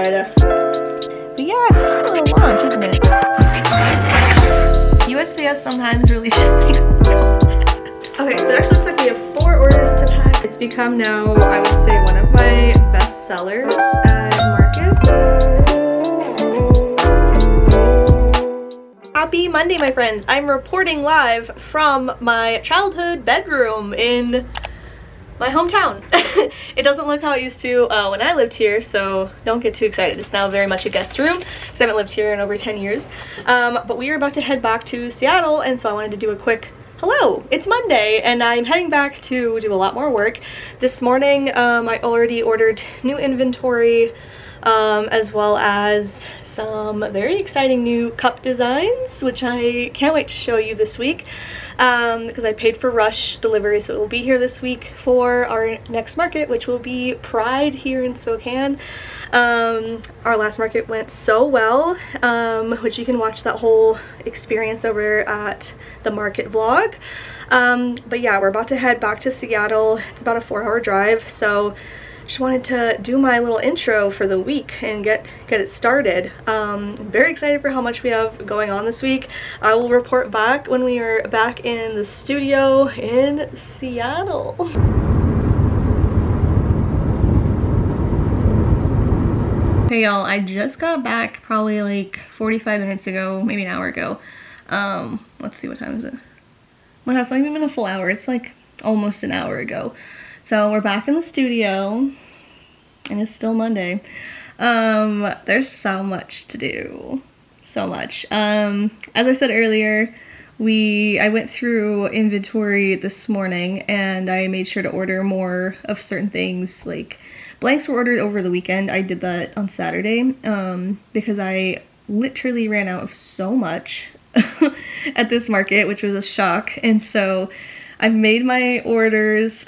god. But yeah, it's a little launch, isn't it? USPS sometimes really just makes me so mad. Okay, so it actually looks like we have 4 orders to pack. It's become now, I would say, one of my best sellers at Market. Happy Monday, my friends. I'm reporting live from my childhood bedroom in my hometown. It doesn't look how it used to when I lived here, so don't get too excited. It's now very much a guest room because I haven't lived here in over 10 years. But we are about to head back to Seattle, and so I wanted to do a quick hello. It's Monday, and I'm heading back to do a lot more work. This morning, I already ordered new inventory, as well as some very exciting new cup designs, which I can't wait to show you this week, because I paid for rush delivery, so it will be here this week for our next market, which will be Pride here in Spokane. Our last market went so well, which you can watch that whole experience over at the market vlog. But yeah, we're about to head back to Seattle. It's about a 4-hour drive, so just wanted to do my little intro for the week and get it started. I'm very excited for how much we have going on this week. I will report back when we are back in the studio in Seattle. Hey y'all, I just got back probably like 45 minutes ago, maybe an hour ago. Let's see, what time is it? Well, it's not even been a full hour. It's like almost an hour ago. So we're back in the studio, and it's still Monday. There's so much to do. So much. As I said earlier, I went through inventory this morning, and I made sure to order more of certain things. Like, blanks were ordered over the weekend. I did that on Saturday, because I literally ran out of so much at this market, which was a shock. And so I've made my orders.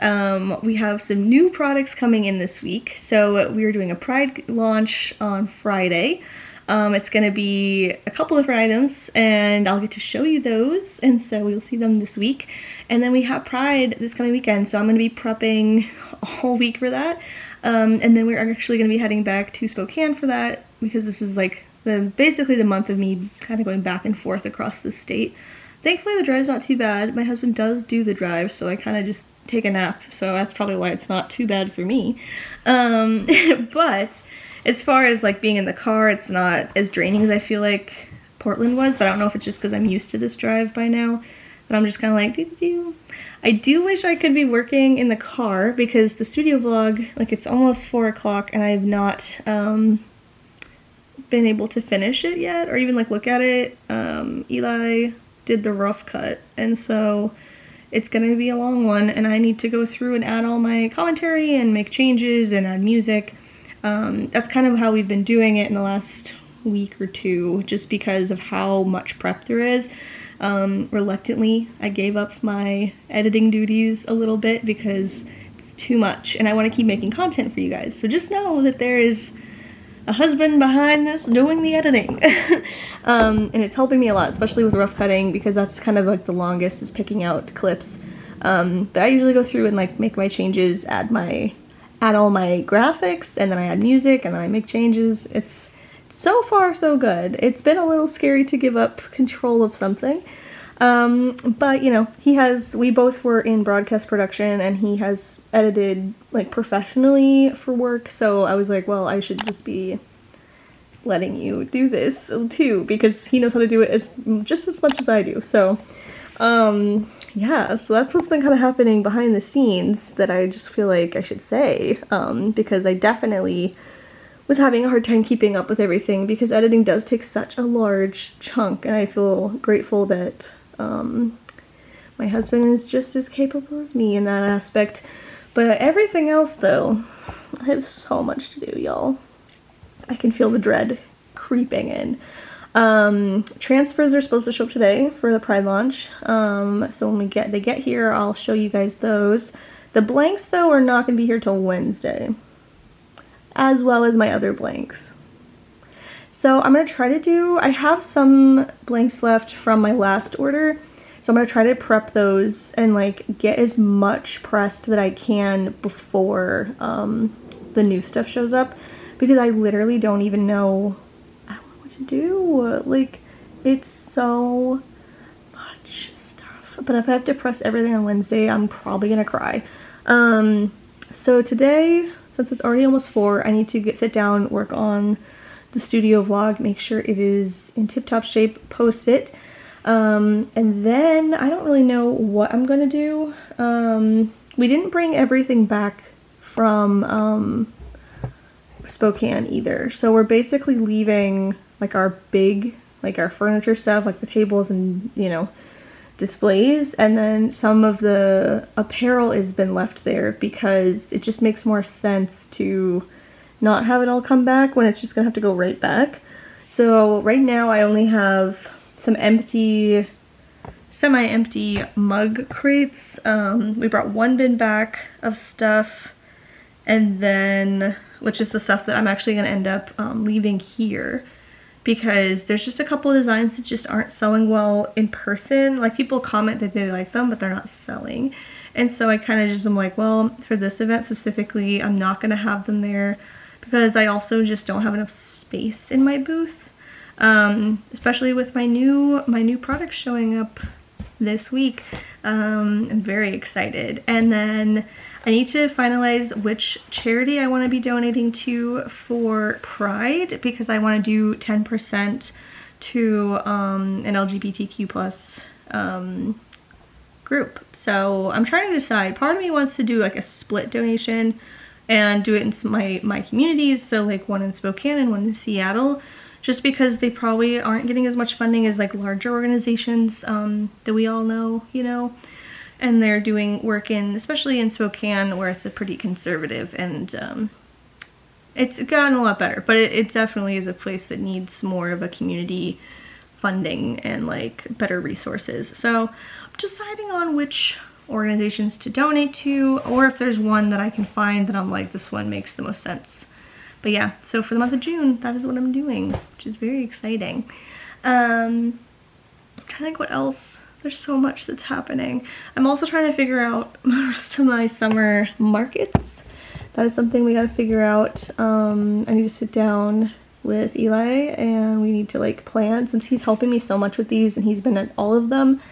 We have some new products coming in this week. So we are doing a Pride launch on Friday. It's going to be a couple different items, and I'll get to show you those, and so we'll see them this week. And then we have Pride this coming weekend, so I'm going to be prepping all week for that. And then we're actually going to be heading back to Spokane for that, because this is like basically the month of me kind of going back and forth across the state. Thankfully, the drive's not too bad. My husband does do the drive, so I kind of just take a nap, so that's probably why it's not too bad for me. But as far as like being in the car, it's not as draining as I feel like Portland was, but I don't know if it's just because I'm used to this drive by now, but I'm just kind of like, doo-doo-doo. I do wish I could be working in the car, because the studio vlog, like, it's almost 4 o'clock, and I have not been able to finish it yet, or even like look at it. Eli did the rough cut, and so it's gonna be a long one, and I need to go through and add all my commentary and make changes and add music. That's kind of how we've been doing it in the last week or two, just because of how much prep there is. Reluctantly, I gave up my editing duties a little bit because it's too much, and I want to keep making content for you guys. So just know that there is a husband behind this doing the editing. And it's helping me a lot, especially with rough cutting, because that's kind of like the longest, is picking out clips. But I usually go through and like make my changes, add all my graphics, and then I add music, and then I make changes. It's so far so good. It's been a little scary to give up control of something. But you know, we both were in broadcast production, and he has edited like professionally for work, so I was like, well, I should just be letting you do this too, because he knows how to do it just as much as I do. So yeah, so that's what's been kind of happening behind the scenes that I just feel like I should say, because I definitely was having a hard time keeping up with everything, because editing does take such a large chunk, and I feel grateful that my husband is just as capable as me in that aspect. But everything else, though, I have so much to do, y'all. I can feel the dread creeping in. Transfers are supposed to show up today for the Pride launch. So when they get here, I'll show you guys those. The blanks, though, are not going to be here till Wednesday, as well as my other blanks. So I'm going to try to I have some blanks left from my last order, so I'm going to try to prep those and like get as much pressed that I can before the new stuff shows up. because I literally don't even know, I don't know what to do. Like, it's so much stuff. But if I have to press everything on Wednesday, I'm probably gonna cry. So today, since it's already almost 4, I need to sit down, work on the studio vlog, make sure it is in tip-top shape, post it. And then I don't really know what I'm gonna do. We didn't bring everything back from Spokane either. So we're basically leaving like our big, like our furniture stuff, like the tables and, you know, displays, and then some of the apparel has been left there because it just makes more sense to not have it all come back when it's just gonna have to go right back. So right now I only have some empty, semi-empty mug crates. We brought one bin back of stuff, and then, which is the stuff that I'm actually gonna end up leaving here, because there's just a couple of designs that just aren't selling well in person. Like, people comment that they like them, but they're not selling. And so I kind of just am like, well, for this event specifically, I'm not gonna have them there because I also just don't have enough space in my booth. Especially with my new products showing up this week. I'm very excited. And then I need to finalize which charity I want to be donating to for Pride, because I want to do 10% to an LGBTQ plus group. So I'm trying to decide. Part of me wants to do like a split donation and do it in my communities, so like one in Spokane and one in Seattle, just because they probably aren't getting as much funding as like larger organizations that we all know, you know. And they're doing work in, especially in Spokane, where it's a pretty conservative, and it's gotten a lot better, but it definitely is a place that needs more of a community funding and like better resources. So I'm deciding on which organizations to donate to, or if there's one that I can find that I'm like, this one makes the most sense. But yeah, so for the month of June, that is what I'm doing, which is very exciting. I'm trying to think what else. There's so much that's happening. I'm also trying to figure out the rest of my summer markets. That is something we gotta figure out. I need to sit down with Eli and we need to like plan, since he's helping me so much with these and he's been at all of them.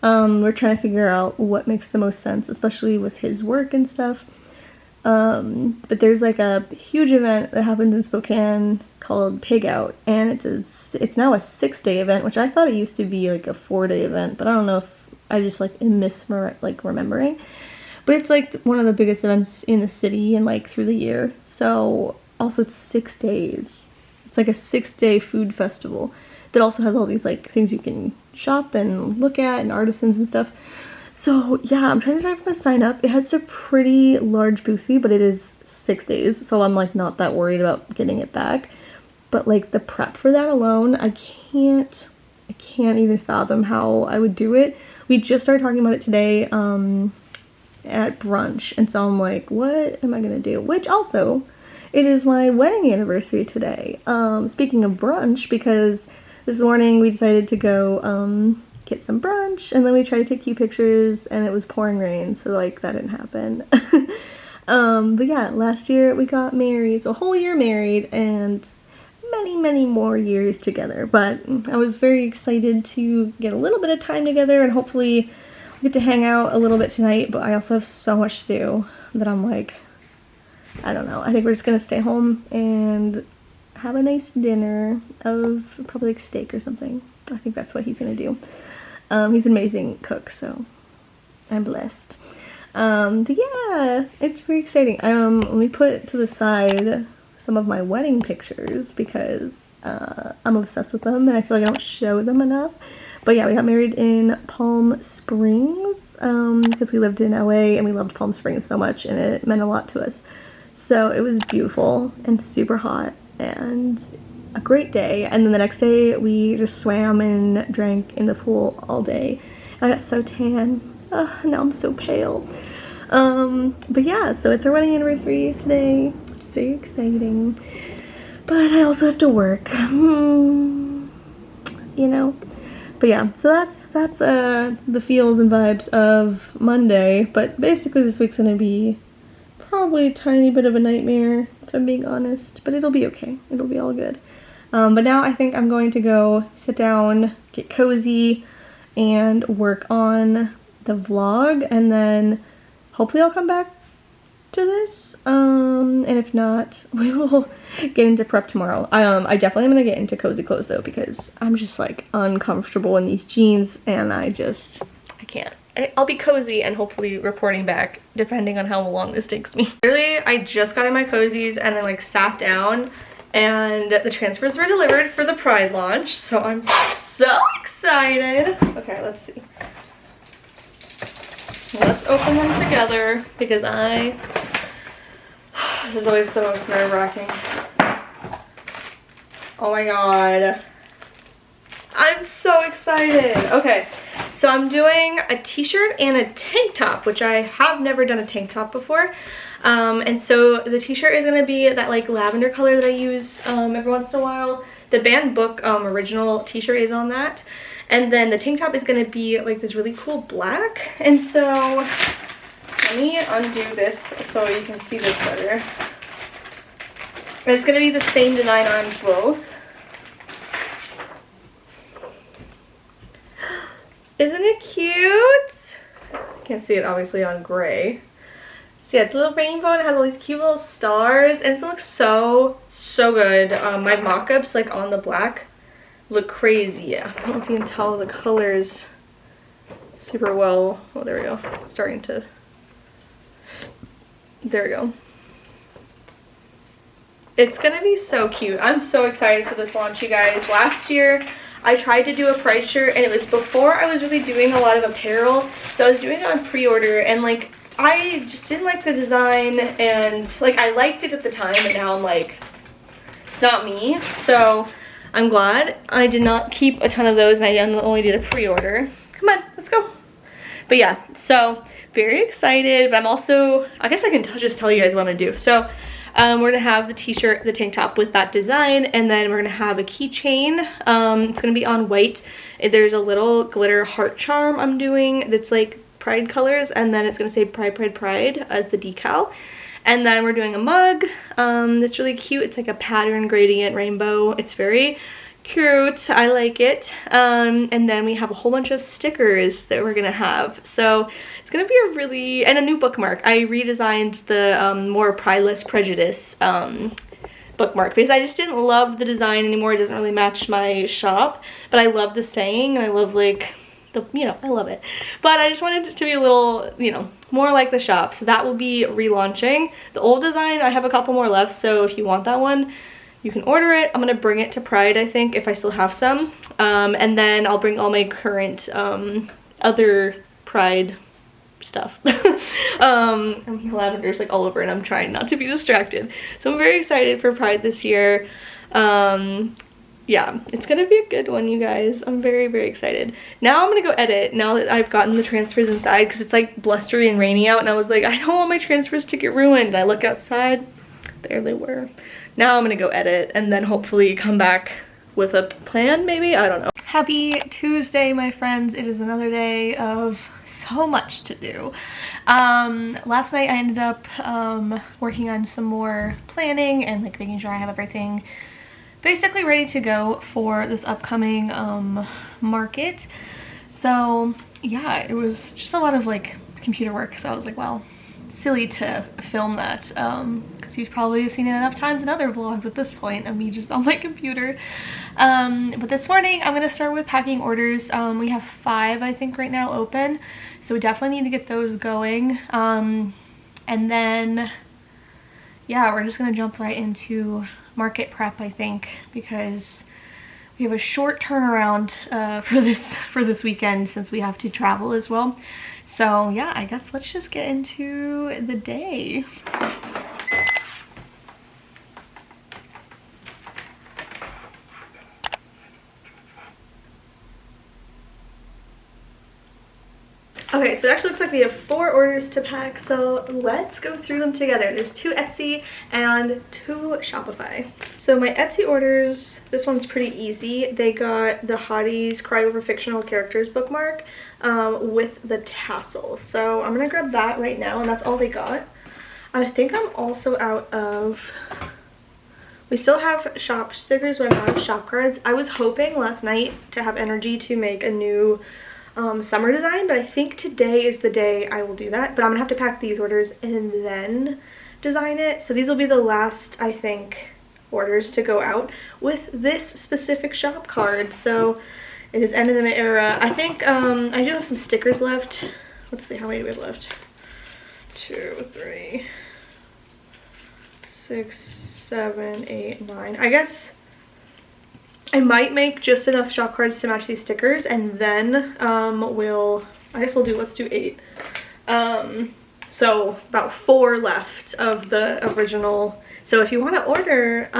We're trying to figure out what makes the most sense, especially with his work and stuff. But there's like a huge event that happens in Spokane called Pig Out, and it's now a 6-day event, which I thought it used to be like a 4-day event, but I don't know if I just like remembering. But it's like one of the biggest events in the city and like through the year. So also it's 6 days. It's like a 6-day food festival that also has all these like things you can shop and look at and artisans and stuff. So yeah, I'm trying to decide if I'm gonna sign up. It has a pretty large booth fee, but it is 6 days, so I'm like not that worried about getting it back. But like the prep for that alone, I can't even fathom how I would do it. We just started talking about it today at brunch, and so I'm like, what am I gonna do? Which also, it is my wedding anniversary today. Speaking of brunch, because this morning we decided to go get some brunch, and then we tried to take a few pictures and it was pouring rain, so like that didn't happen. But yeah, last year we got married, so a whole year married and many more years together. But I was very excited to get a little bit of time together, and hopefully we get to hang out a little bit tonight. But I also have so much to do that I'm like, I don't know, I think we're just gonna stay home and have a nice dinner of probably like steak or something. I think that's what he's gonna do. He's an amazing cook, so I'm blessed. But yeah, it's very exciting. Let me put to the side some of my wedding pictures because I'm obsessed with them and I feel like I don't show them enough. But yeah, we got married in Palm Springs because we lived in LA and we loved Palm Springs so much and it meant a lot to us. So it was beautiful and super hot and a great day. And then the next day we just swam and drank in the pool all day. I got so tan. Now I'm so pale. But yeah, so it's our wedding anniversary today, which is very exciting. But I also have to work, you know. But yeah, so that's the feels and vibes of Monday. But basically this week's gonna be probably a tiny bit of a nightmare, if I'm being honest, but it'll be okay. It'll be all good. But now I think I'm going to go sit down, get cozy, and work on the vlog, and then hopefully I'll come back to this. And if not, we will get into prep tomorrow. I definitely am gonna get into cozy clothes though, because I'm just like uncomfortable in these jeans, and I can't. I'll be cozy and hopefully reporting back depending on how long this takes me. Literally, I just got in my cozies and then like sat down, and the transfers were delivered for the Pride launch, so I'm so excited. Okay, let's see. Let's open them together, because this is always the most nerve-wracking. Oh my god. I'm so excited. Okay, so I'm doing a t-shirt and a tank top, which I have never done a tank top before. And so the t-shirt is gonna be that like lavender color that I use every once in a while. The Banned Book original t-shirt is on that. And then the tank top is gonna be like this really cool black. And so let me undo this so you can see this better. And it's gonna be the same design on both. Isn't it cute? Can't see it obviously on gray. So yeah, it's a little rainbow and it has all these cute little stars, and it looks so good. My mock-ups like on the black look crazy. I don't know if you can tell the colors super well. Oh, there we go. It's starting to. There we go. It's gonna be so cute. I'm so excited for this launch, you guys. Last year I tried to do a Pride shirt, and it was before I was really doing a lot of apparel, so I was doing it on pre-order, and like I just didn't like the design, and like I liked it at the time, but now I'm like, it's not me. So I'm glad I did not keep a ton of those, and I only did a pre-order. Come on, let's go. But yeah, so very excited, but I'm also, I guess I can just tell you guys what I'm gonna do. So we're gonna have the t-shirt, the tank top with that design, and then we're gonna have a keychain. It's gonna be on white. There's a little glitter heart charm I'm doing that's like Pride colors, and then it's gonna say Pride, Pride, Pride as the decal. And then we're doing a mug that's really cute. It's like a pattern gradient rainbow. It's very cute. I like it. And then we have a whole bunch of stickers that we're gonna have. So it's gonna be a really, and a new bookmark. I redesigned the more Pride Less Prejudice bookmark, because I just didn't love the design anymore. It doesn't really match my shop, but I love the saying, and I love like I love it. But I just wanted it to be a little, more like the shop. So that will be relaunching. The old design, I have a couple more left, so if you want that one, you can order it. I'm gonna bring it to Pride, I think, if I still have some. And then I'll bring all my current other Pride stuff. Lavender's like all over, and I'm trying not to be distracted. So I'm very excited for Pride this year. Yeah, it's gonna be a good one, you guys. I'm very excited. Now I'm gonna go edit, now that I've gotten the transfers inside, because it's like blustery and rainy out, and I was like, I don't want my transfers to get ruined. And I look outside, there they were. Now I'm gonna go edit, and then hopefully come back with a plan, maybe? I don't know. Happy Tuesday, my friends. It is another day of so much to do. Last night I ended up working on some more planning and like making sure I have everything basically ready to go for this upcoming market. So yeah, it was just a lot of like computer work, so I was like, well, silly to film that, because you've probably seen it enough times in other vlogs at this point of me just on my computer. But this morning I'm gonna start with packing orders. We have 5 I think right now open, so we definitely need to get those going. And then yeah, we're just gonna jump right into market prep, I think, because we have a short turnaround for this weekend, since we have to travel as well. So yeah, I guess let's just get into the day. Okay, so it actually looks like we have 4 orders to pack, so let's go through them together. There's 2 Etsy and 2 Shopify. So my Etsy orders, this one's pretty easy. They got the Hotties Cry Over Fictional Characters bookmark with the tassel. So I'm gonna grab that right now, and that's all they got. I think I'm also out of, we still have shop stickers, but I'm out of shop cards. I was hoping last night to have energy to make a new summer design, but I think today is the day I will do that. But I'm gonna have to pack these orders and then design it. So these will be the last, I think, orders to go out with this specific shop card. So it is end of the era. I think I do have some stickers left. Let's see, how many do we have left? 2, 3, 6, 7, 8, 9. I guess I might make just enough shop cards to match these stickers, and then let's do 8. So about 4 left of the original. So if you want to order, I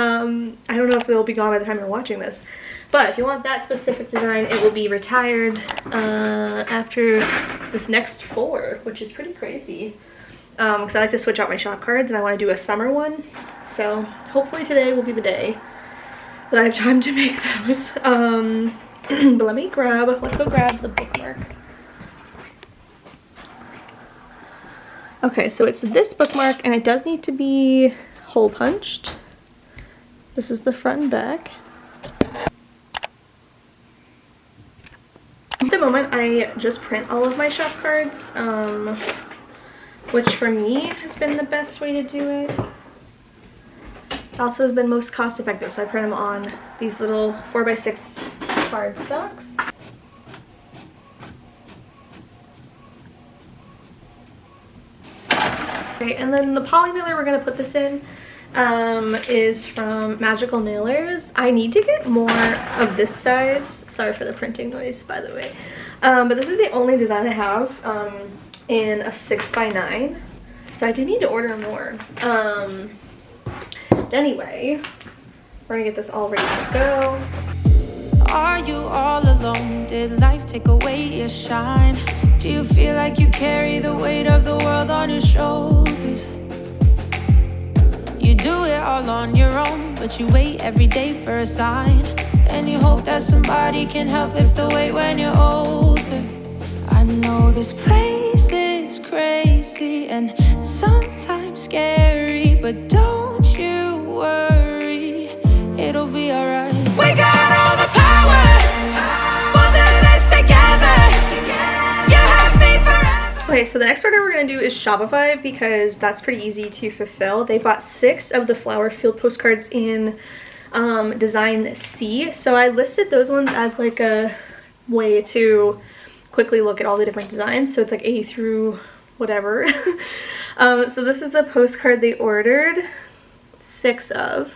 don't know if it'll be gone by the time you're watching this, but if you want that specific design, it will be retired after this next 4, which is pretty crazy. Because I like to switch out my shop cards and I want to do a summer one. So hopefully today will be the day that I have time to make those. But let's go grab the bookmark. Okay, so it's this bookmark and it does need to be hole punched. This is the front and back. At the moment I just print all of my shop cards, which for me has been the best way to do it. It also has been most cost effective, so I print them on these little 4x6 card stocks. Okay, and then the poly mailer we're going to put this in is from Magical Mailers. I need to get more of this size. Sorry for the printing noise, by the way. But this is the only design I have in a 6x9. So I do need to order more. Anyway, we're going to get this all ready to go. Are you all alone? Did life take away your shine? Do you feel like you carry the weight of the world on your shoulders? You do it all on your own, but you wait every day for a sign, and you hope that somebody can help lift the weight when you're older. I know this place is crazy and sometimes scary, but don't you worry, it'll be alright. We got all the power, we'll do this together. You have me forever. Okay, so the next order we're going to do is Shopify because that's pretty easy to fulfill. They bought 6 of the flower field postcards in design C, so I listed those ones as like a way to quickly look at all the different designs. So it's like A through whatever. So this is the postcard they ordered 6 of.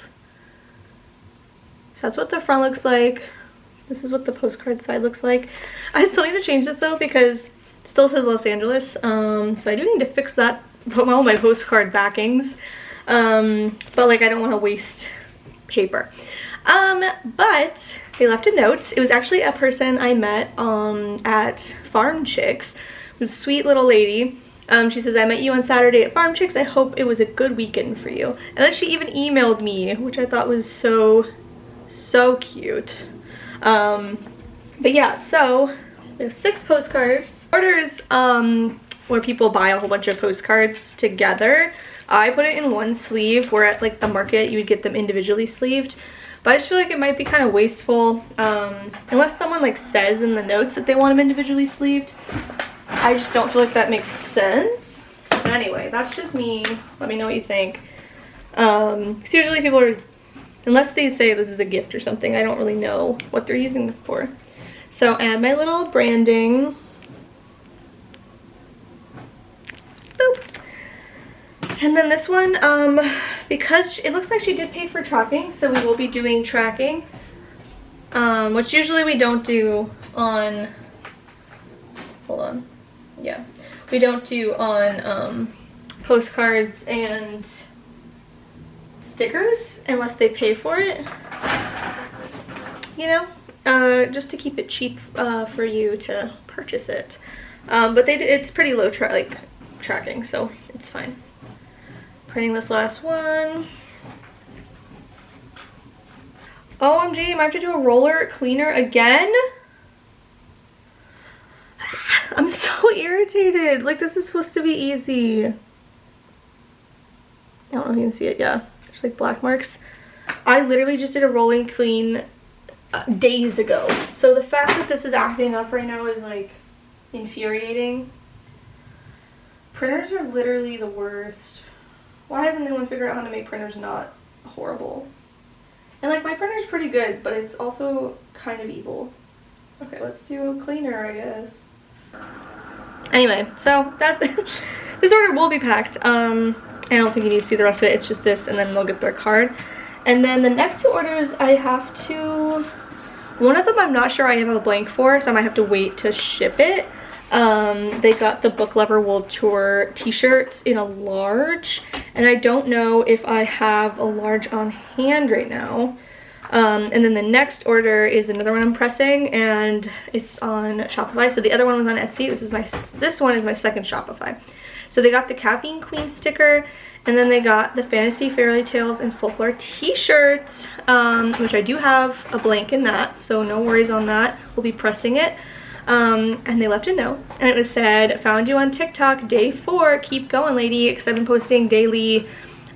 So that's what the front looks like. This is what the postcard side looks like. I still need to change this though because it still says Los Angeles. So I do need to fix that, put all my postcard backings. But like I don't want to waste paper. But they left a note. It was actually a person I met at Farm Chicks. It was a sweet little lady. She says, I met you on Saturday at Farm Chicks. I hope it was a good weekend for you. And then she even emailed me, which I thought was so cute. But yeah, so we have 6 postcards. Orders where people buy a whole bunch of postcards together. I put it in one sleeve, where at like the market you would get them individually sleeved. But I just feel like it might be kind of wasteful, unless someone like says in the notes that they want them individually sleeved. I just don't feel like that makes sense. But anyway, that's just me. Let me know what you think. Because usually people are, unless they say this is a gift or something, I don't really know what they're using it for. So add my little branding. Boop. And then this one, because it looks like she did pay for tracking, so we will be doing tracking, which usually we don't do on, hold on, yeah, we don't do on postcards and stickers unless they pay for it, you know, just to keep it cheap for you to purchase it. But it's pretty low tracking, so it's fine. Printing this last one. OMG, I might have to do a roller cleaner again? I'm so irritated. Like, this is supposed to be easy. don't know if you can see it. Yeah, there's like black marks. I literally just did a rolling clean days ago. So the fact that this is acting up right now is like infuriating. Printers are literally the worst. Why hasn't anyone figured out how to make printers not horrible? And like my printer's pretty good, but it's also kind of evil. Okay, let's do a cleaner, I guess. Anyway, so that's this order will be packed. I don't think you need to see the rest of it. It's just this, and then they'll get their card. And then the next two orders, I have to. One of them I'm not sure I have a blank for, so I might have to wait to ship it. They got the Book Lover World Tour t-shirts in a large, and I don't know if I have a large on hand right now. And then the next order is another one I'm pressing, and it's on Shopify. So the other one was on Etsy. This one is my second Shopify. So they got the Caffeine Queen sticker, and then they got the Fantasy Fairy Tales and Folklore t-shirts, which I do have a blank in that, so no worries on that. We'll be pressing it. And they left a note, and it was said, "Found you on TikTok, day 4, keep going lady," because I've been posting daily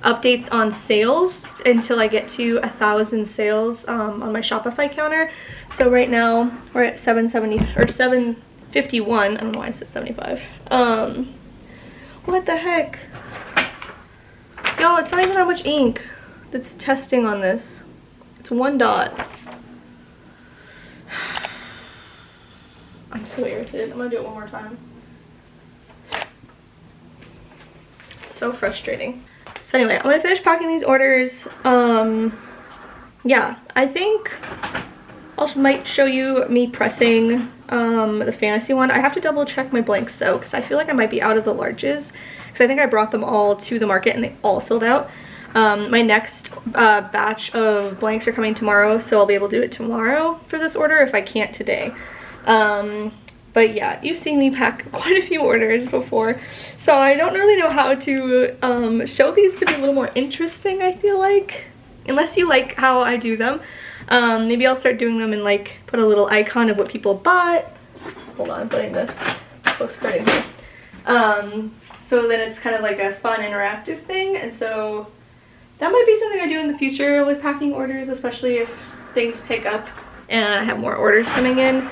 updates on sales until I get to 1,000 sales on my Shopify counter. So right now we're at 770 or 751. I don't know why I said 75. What the heck? Yo, it's not even that much ink that's testing on this. It's 1 dot. I'm so irritated. I'm gonna do it one more time. It's so frustrating. So anyway, I'm gonna finish packing these orders. Yeah, I think I might show you me pressing the fantasy one. I have to double check my blanks though, because I feel like I might be out of the larges, because I think I brought them all to the market and they all sold out. My next batch of blanks are coming tomorrow, so I'll be able to do it tomorrow for this order if I can't today. But yeah, you've seen me pack quite a few orders before, so I don't really know how to show these to be a little more interesting, I feel like, unless you like how I do them. Maybe I'll start doing them and like put a little icon of what people bought. Hold on, I'm putting the postcard in here. So then it's kind of like a fun interactive thing, and so that might be something I do in the future with packing orders, especially if things pick up and I have more orders coming in.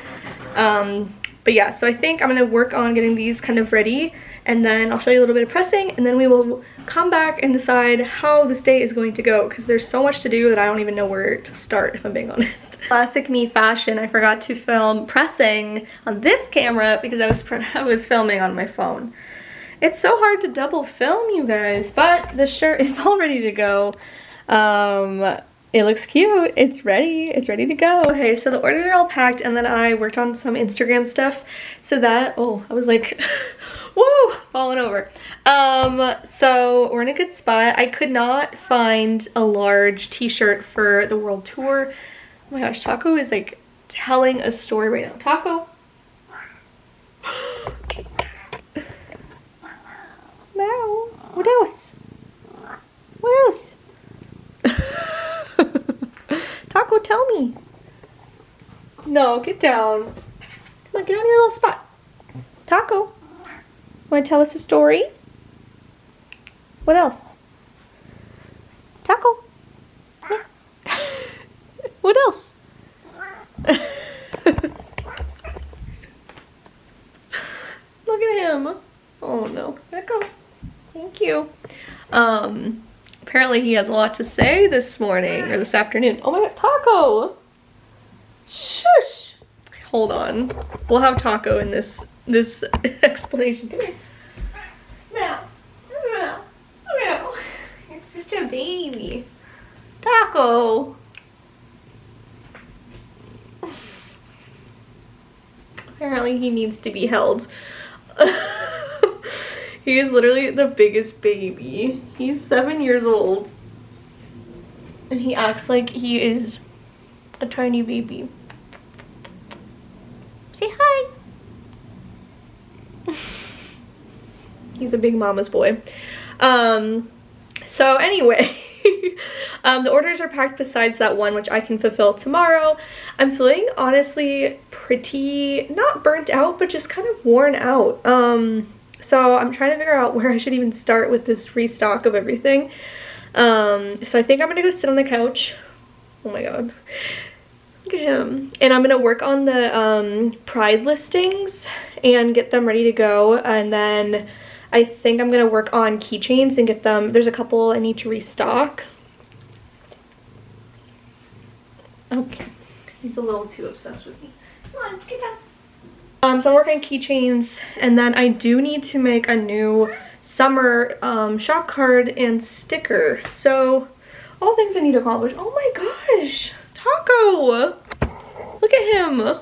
But yeah, so I think I'm gonna work on getting these kind of ready, and then I'll show you a little bit of pressing, and then we will come back and decide how this day is going to go, because there's so much to do that I don't even know where to start, if I'm being honest. Classic me fashion, I forgot to film pressing on this camera because I was filming on my phone. It's so hard to double film, you guys, but the shirt is all ready to go. It looks cute. It's ready to go. Okay, so the orders are all packed, and then I worked on some Instagram stuff so that, oh, I was like, woo, falling over. So we're in a good spot. I could not find a large t-shirt for the world tour. Oh my gosh, Taco is like telling a story right now. Taco. Meow. What else? What else? Taco, tell me. No, get down. Come on, get on your little spot. Taco, want to tell us a story? What else? Taco. Yeah. What else? Look at him. Oh no. Let go. Thank you. Apparently he has a lot to say this morning or this afternoon. Oh my god, Taco! Shush! Hold on. We'll have Taco in this explanation. Come here. Meow. Meow. Meow. You're such a baby. Taco! Apparently he needs to be held. He is literally the biggest baby. He's 7 years old. And he acts like he is a tiny baby. Say hi. He's a big mama's boy. So anyway, the orders are packed besides that one, which I can fulfill tomorrow. I'm feeling honestly pretty, not burnt out, but just kind of worn out. So I'm trying to figure out where I should even start with this restock of everything. So I think I'm gonna go sit on the couch. Oh my god. Look at him. And I'm gonna work on the Pride listings and get them ready to go. And then I think I'm gonna work on keychains and get them. There's a couple I need to restock. Okay. He's a little too obsessed with me. Come on, get down. So I'm working on keychains, and then I do need to make a new summer shop card and sticker. So all things I need to accomplish. Oh my gosh, Taco! Look at him.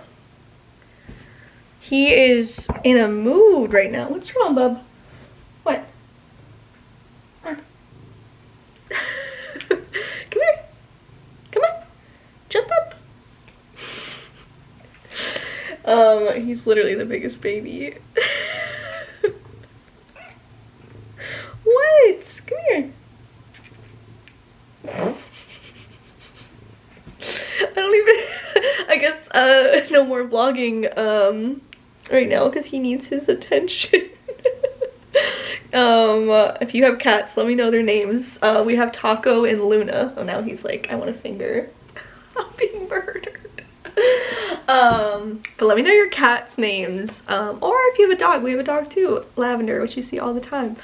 He is in a mood right now. What's wrong, bub? What? Come here. Come on. Jump up. He's literally the biggest baby. What? Come here. I don't even, I guess, no more vlogging, right now because he needs his attention. If you have cats, let me know their names. We have Taco and Luna. Oh, now he's like, I want a finger. I'm being murdered. But let me know your cat's names, or if you have a dog. We have a dog too, Lavender, which you see all the time.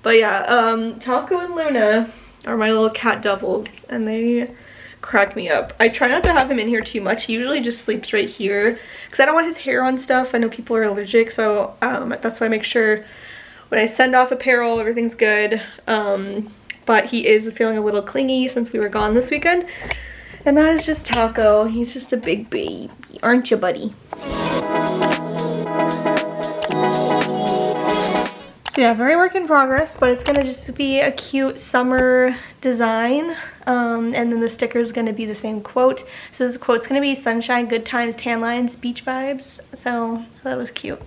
But yeah, Taco and Luna are my little cat doubles, and they crack me up. I try not to have him in here too much. He usually just sleeps right here because I don't want his hair on stuff. I know people are allergic, so that's why I make sure when I send off apparel, everything's good. But he is feeling a little clingy since we were gone this weekend. And that is just Taco. He's just a big baby, aren't you, buddy? So yeah, very work in progress, but it's gonna just be a cute summer design. And then the sticker is gonna be the same quote. So this quote's gonna be sunshine, good times, tan lines, beach vibes. So that was cute.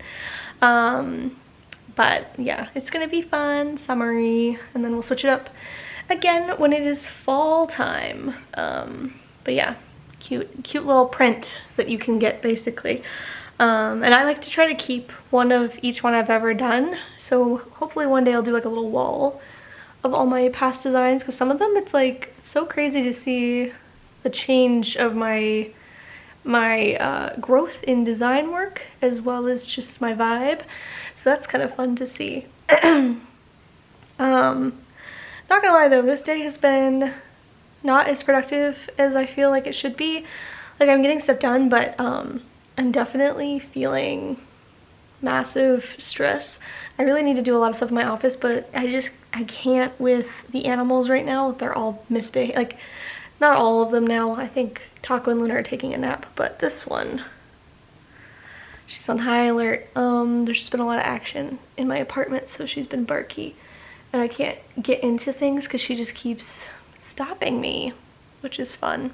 But yeah, it's gonna be fun, summery, and then we'll switch it up again when it is fall time. But yeah, cute little print that you can get basically. And I like to try to keep one of each one I've ever done. So hopefully one day I'll do like a little wall of all my past designs, because some of them it's like so crazy to see the change of my growth in design work as well as just my vibe. So that's kind of fun to see. Not gonna lie though, this day has been not as productive as I feel like it should be. Like I'm getting stuff done, but I'm definitely feeling massive stress. I really need to do a lot of stuff in my office, but I can't with the animals right now. They're all misbehaving. Like, not all of them now. I think Taco and Luna are taking a nap, but this one, she's on high alert. There's just been a lot of action in my apartment, so she's been barky. And I can't get into things because she just keeps stopping me, which is fun.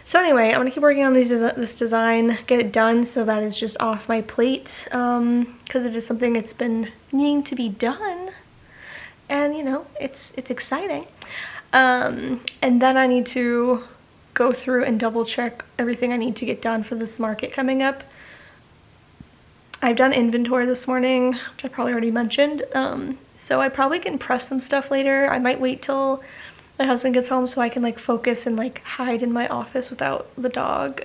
So anyway, I'm gonna keep working on this design, get it done so that it's just off my plate, because it is something that's been needing to be done, and you know, it's exciting. And then I need to go through and double check everything I need to get done for this market coming up. I've done inventory this morning, which I probably already mentioned, so I probably can press some stuff later. I might wait till my husband gets home so I can like focus and like hide in my office without the dog.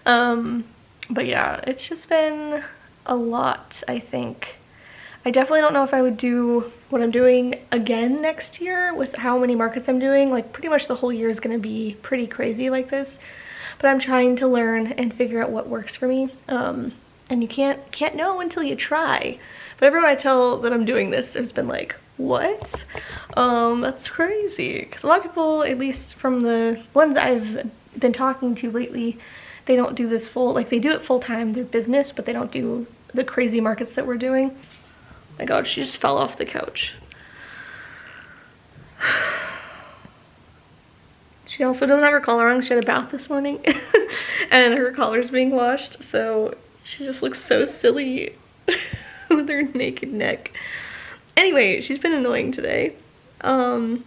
But yeah, it's just been a lot, I think. I definitely don't know if I would do what I'm doing again next year with how many markets I'm doing. Like pretty much the whole year is going to be pretty crazy like this, but I'm trying to learn and figure out what works for me. And you can't know until you try. But everyone I tell that I'm doing this has been like, what? That's crazy. Because a lot of people, at least from the ones I've been talking to lately, they don't do this full, like they do it full time, their business, but they don't do the crazy markets that we're doing. Oh my god, she just fell off the couch. She also doesn't have her collar on. She had a bath this morning and her collar's being washed, so she just looks so silly with her naked neck. Anyway, she's been annoying today. But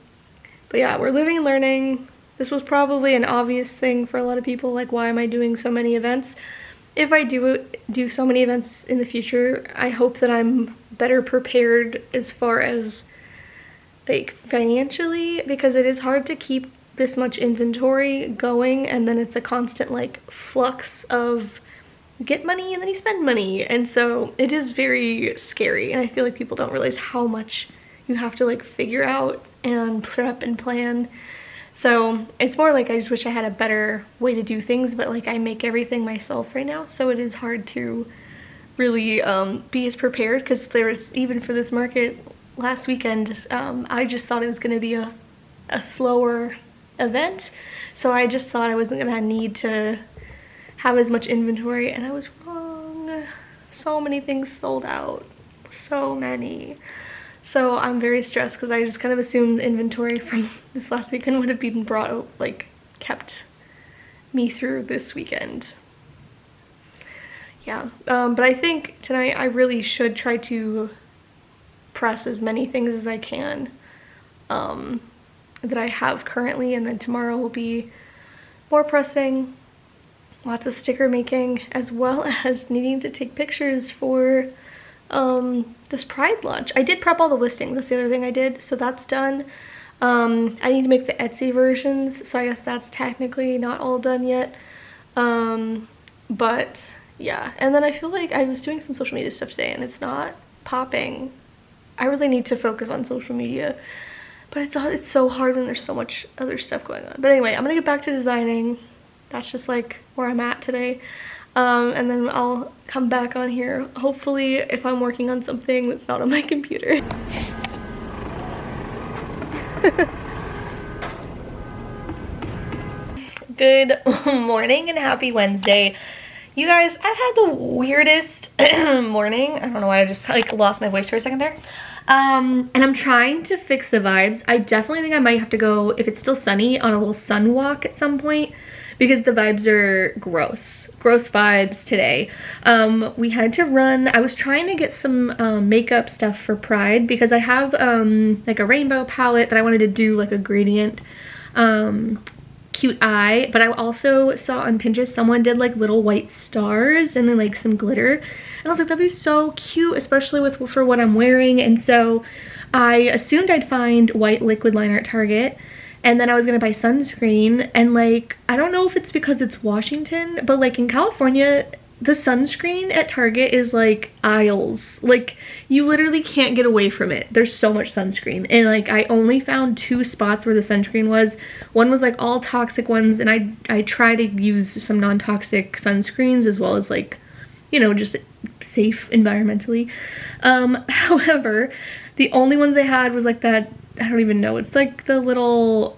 yeah, we're living and learning. This was probably an obvious thing for a lot of people, like why am I doing so many events? If I do so many events in the future, I hope that I'm better prepared as far as like financially, because it is hard to keep this much inventory going, and then it's a constant like flux of you get money and then you spend money, and so it is very scary, and I feel like people don't realize how much you have to like figure out and prep and plan. So it's more like I just wish I had a better way to do things, but like I make everything myself right now, so it is hard to really be as prepared, because there was, even for this market last weekend, I just thought it was going to be a slower event, so I just thought I wasn't going to need to have as much inventory, and I was wrong. So many things sold out, so many. So I'm very stressed because I just kind of assumed the inventory from this last weekend would have been brought, like, kept me through this weekend. Yeah, but I think tonight I really should try to press as many things as I can that I have currently, and then tomorrow will be more pressing, lots of sticker making, as well as needing to take pictures for this Pride launch. I did prep all the listings, that's the other thing I did, so that's done. I need to make the Etsy versions, so I guess that's technically not all done yet. But yeah, and then I feel like I was doing some social media stuff today and it's not popping. I really need to focus on social media, but it's so hard when there's so much other stuff going on. But anyway, I'm gonna get back to designing. That's just like where I'm at today. And then I'll come back on here, hopefully, if I'm working on something that's not on my computer. Good morning and happy Wednesday. You guys, I've had the weirdest morning. I don't know why I just like lost my voice for a second there. And I'm trying to fix the vibes. I definitely think I might have to go, if it's still sunny, on a little sun walk at some point, because the vibes are gross vibes today. We had to run. I was trying to get some makeup stuff for Pride, because I have like a rainbow palette that I wanted to do like a gradient cute eye, but I also saw on Pinterest someone did like little white stars and then like some glitter, and I was like, that'd be so cute, especially for what I'm wearing. And so I assumed I'd find white liquid liner at Target, and then I was gonna buy sunscreen, and like I don't know if it's because it's Washington, but like in California the sunscreen at Target is like aisles. Like you literally can't get away from it. There's so much sunscreen, and like I only found 2 spots where the sunscreen was. One was like all toxic ones, and I try to use some non-toxic sunscreens as well as like, you know, just safe environmentally. However, the only ones they had was like that, I don't even know, it's like the little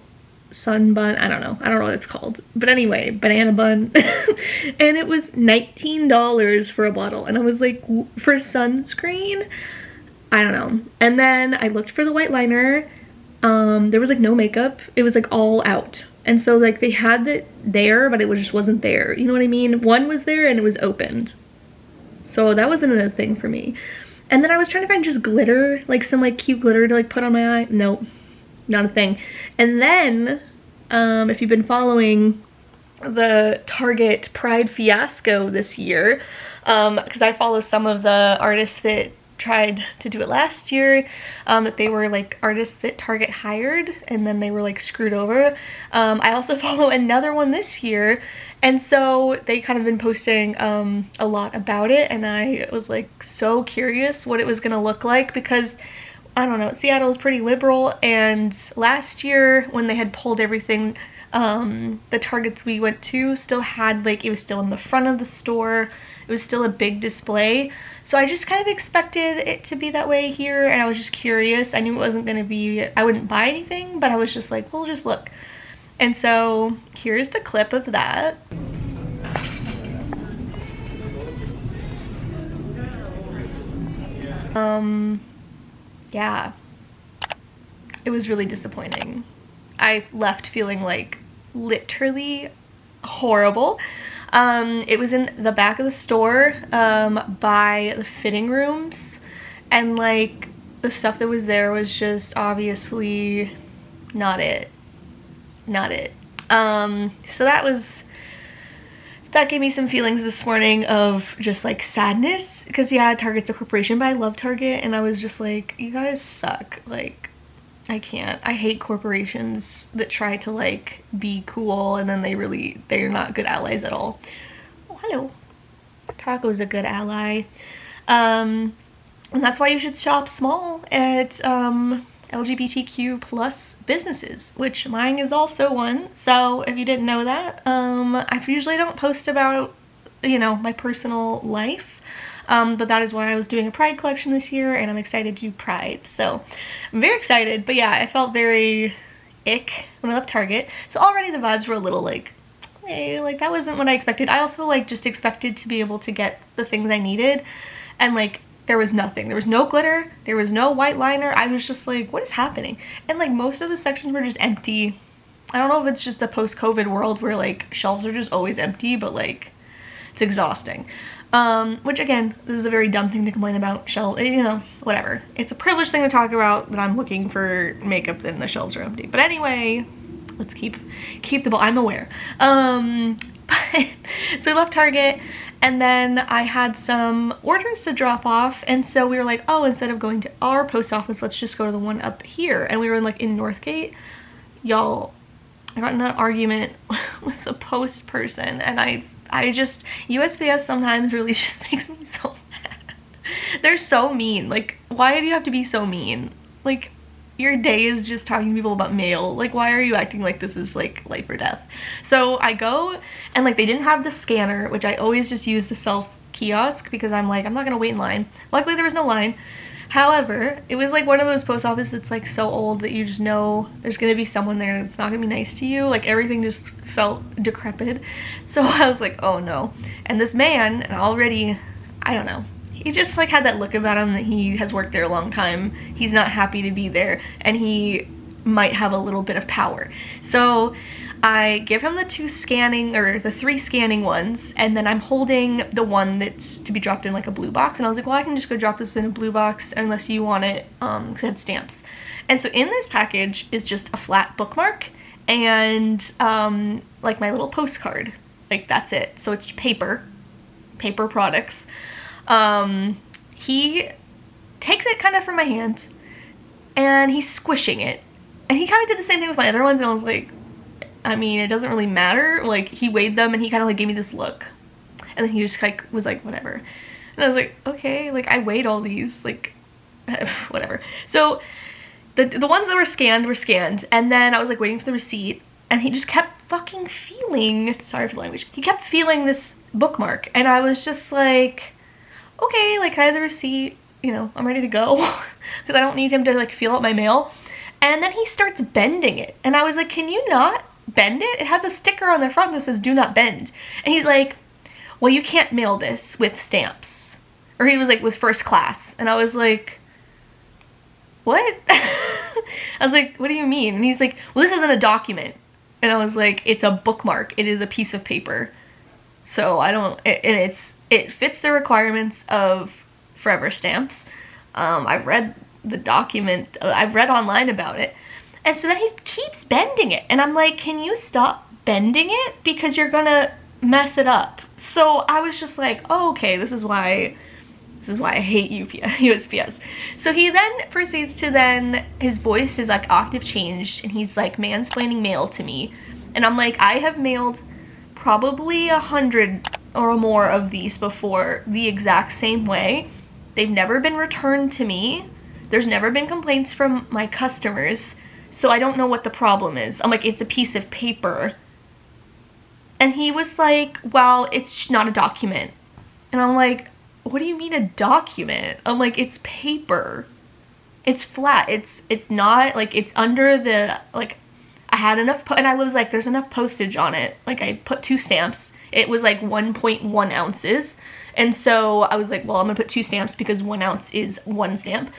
sun bun, I don't know what it's called, but anyway, banana bun. And it was $19 for a bottle, and I was like, for sunscreen? I don't know. And then I looked for the white liner. There was like no makeup, it was like all out, and so like they had it there, but it just wasn't there, you know what I mean? One was there and it was opened, so that wasn't a thing for me. And then I was trying to find just glitter, like some like cute glitter to like put on my eye. Nope, not a thing. And then if you've been following the Target Pride fiasco this year, because I follow some of the artists that tried to do it last year, that they were like artists that Target hired and then they were like screwed over. I also follow another one this year, and so they kind of been posting a lot about it, and I was like so curious what it was gonna look like, because I don't know, Seattle is pretty liberal, and last year when they had pulled everything, the Targets we went to still had like, it was still in the front of the store, it was still a big display, so I just kind of expected it to be that way here, and I was just curious. I knew it wasn't going to be, I wouldn't buy anything, but I was just like, we'll just look. And so here's the clip of that. Yeah, it was really disappointing. I left feeling like literally horrible. It was in the back of the store by the fitting rooms, and like the stuff that was there was just obviously not it. So that gave me some feelings this morning of just like sadness, because yeah, Target's a corporation, but I love Target, and I was just like, you guys suck. Like, I can't. I hate corporations that try to like be cool and then they're not good allies at all. Oh, hello. Taco's a good ally. And that's why you should shop small at LGBTQ plus businesses, which mine is also one. So if you didn't know that, I usually don't post about, my personal life. But that is why I was doing a Pride collection this year, and I'm excited to do Pride. So I'm very excited. But yeah, I felt very ick when I left Target. So already the vibes were a little like, hey, like that wasn't what I expected. I also like just expected to be able to get the things I needed, and like there was nothing. There was no glitter. There was no white liner. I was just like, what is happening? And like most of the sections were just empty. I don't know if it's just the post-COVID world where like shelves are just always empty, but like it's exhausting. Which again, this is a very dumb thing to complain about. Whatever. It's a privileged thing to talk about that I'm looking for makeup and the shelves are empty. But anyway, let's keep the ball. I'm aware. But so we left Target, and then I had some orders to drop off, and so we were like, oh, instead of going to our post office, let's just go to the one up here. And we were like in Northgate. Y'all, I got in an argument with the post person, and I just, USPS sometimes really just makes me so mad. They're so mean. Like, why do you have to be so mean? Like, your day is just talking to people about mail. Like, why are you acting like this is like life or death? So I go, and like they didn't have the scanner, which I always just use the self kiosk because I'm like, I'm not gonna wait in line. Luckily there was no line. However, it was like one of those post offices that's like so old that you just know there's gonna be someone there that's not gonna be nice to you. Like everything just felt decrepit. So I was like, oh no. And this man, and already, I don't know, he just like had that look about him that he has worked there a long time. He's not happy to be there, and he might have a little bit of power. So I give him the the 3 scanning ones, and then I'm holding the one that's to be dropped in like a blue box, and I was like, well, I can just go drop this in a blue box unless you want it, because it had stamps. And so in this package is just a flat bookmark and like my little postcard. Like that's it. So it's paper products. He takes it kind of from my hand and he's squishing it, and he kind of did the same thing with my other ones, and I was like, I mean, it doesn't really matter. Like he weighed them and he kind of like gave me this look, and then he just like was like, whatever. And I was like, okay, like I weighed all these, like whatever. So the ones that were scanned, and then I was like waiting for the receipt, and he just kept fucking feeling, sorry for the language, he kept feeling this bookmark, and I was just like, okay, like I have the receipt, I'm ready to go, because I don't need him to like feel out my mail. And then he starts bending it, and I was like, can you not bend it? It has a sticker on the front that says do not bend. And he's like, well, you can't mail this with stamps. Or he was like, with first class. And I was like, what? I was like, what do you mean? And he's like, well, this isn't a document. And I was like, it's a bookmark. It is a piece of paper. So it fits the requirements of forever stamps. I've read the document, I've read online about it. And so then he keeps bending it, and I'm like, can you stop bending it, because you're gonna mess it up. So I was just like, oh, okay, this is why I hate USPS. So he then proceeds to his voice is like octave changed, and he's like mansplaining mail to me, and I'm like, I have mailed probably 100 or more of these before the exact same way. They've never been returned to me. There's never been complaints from my customers, so I don't know what the problem is. I'm like, it's a piece of paper. And he was like, well, it's not a document. And I'm like, what do you mean a document? I'm like, it's paper. It's flat. It's not, like, it's under the, like, I had enough, and I was like, there's enough postage on it. Like, I put 2 stamps. It was like 1.1 ounces. And so I was like, well, I'm gonna put 2 stamps because 1 ounce is 1 stamp.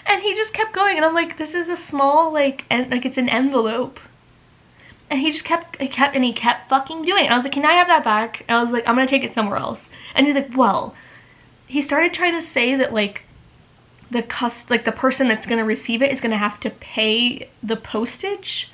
And he just kept going, and I'm like, this is a small, like it's an envelope. And he just kept fucking doing it. And I was like, can I have that back? And I was like, I'm gonna take it somewhere else. And he's like, well, he started trying to say that like the person that's gonna receive it is gonna have to pay the postage.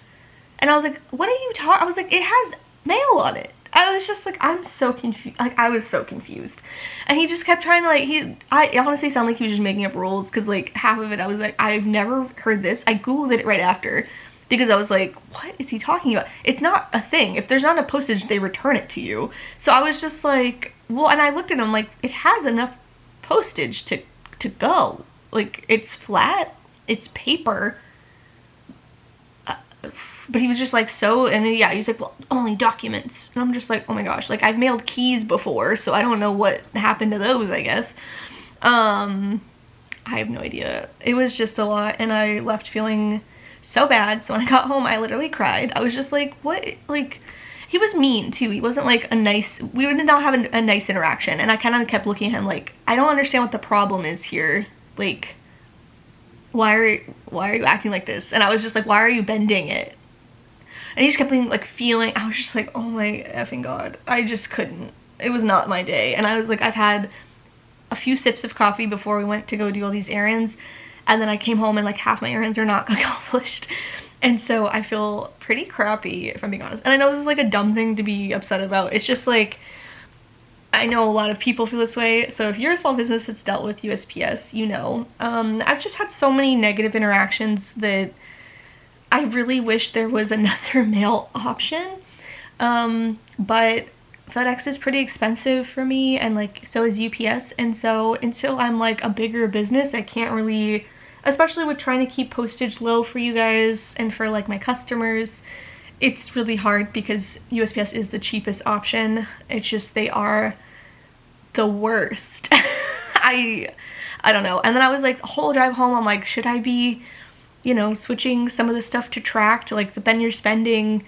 And I was like, what are you talking? I was like, it has mail on it. I was just like, I'm so confused. Like, I was so confused. And he just kept trying to, like, I honestly sound like he was just making up rules, because, like, half of it I was like, I've never heard this. I Googled it right after, because I was like, what is he talking about? It's not a thing. If there's not enough postage, they return it to you. So I was just like, well, and I looked at him like, it has enough postage to go. Like, it's flat, it's paper. But he was just like, so, and then, yeah, he's like, well, only documents. And I'm just like, oh my gosh, like, I've mailed keys before, so I don't know what happened to those, I guess. I have no idea. It was just a lot, and I left feeling so bad. So when I got home, I literally cried. I was just like, what? Like, he was mean too. He wasn't like a nice, we did not have a nice interaction. And I kind of kept looking at him like, I don't understand what the problem is here. Like, why are you acting like this? And I was just like, why are you bending it? And he just kept being like feeling, I was just like, oh my effing God. I just couldn't. It was not my day. And I was like, I've had a few sips of coffee before we went to go do all these errands. And then I came home and like half my errands are not accomplished. And so I feel pretty crappy, if I'm being honest. And I know this is like a dumb thing to be upset about. It's just like, I know a lot of people feel this way. So if you're a small business that's dealt with USPS, you know. I've just had so many negative interactions that I really wish there was another mail option. But FedEx is pretty expensive for me, and like so is UPS. And so until I'm like a bigger business, I can't really, especially with trying to keep postage low for you guys and for like my customers, it's really hard because USPS is the cheapest option. It's just they are the worst. I don't know. And then I was like, the whole drive home, I'm like, should I be, you know, switching some of the stuff to tracked? Like, but then you're spending,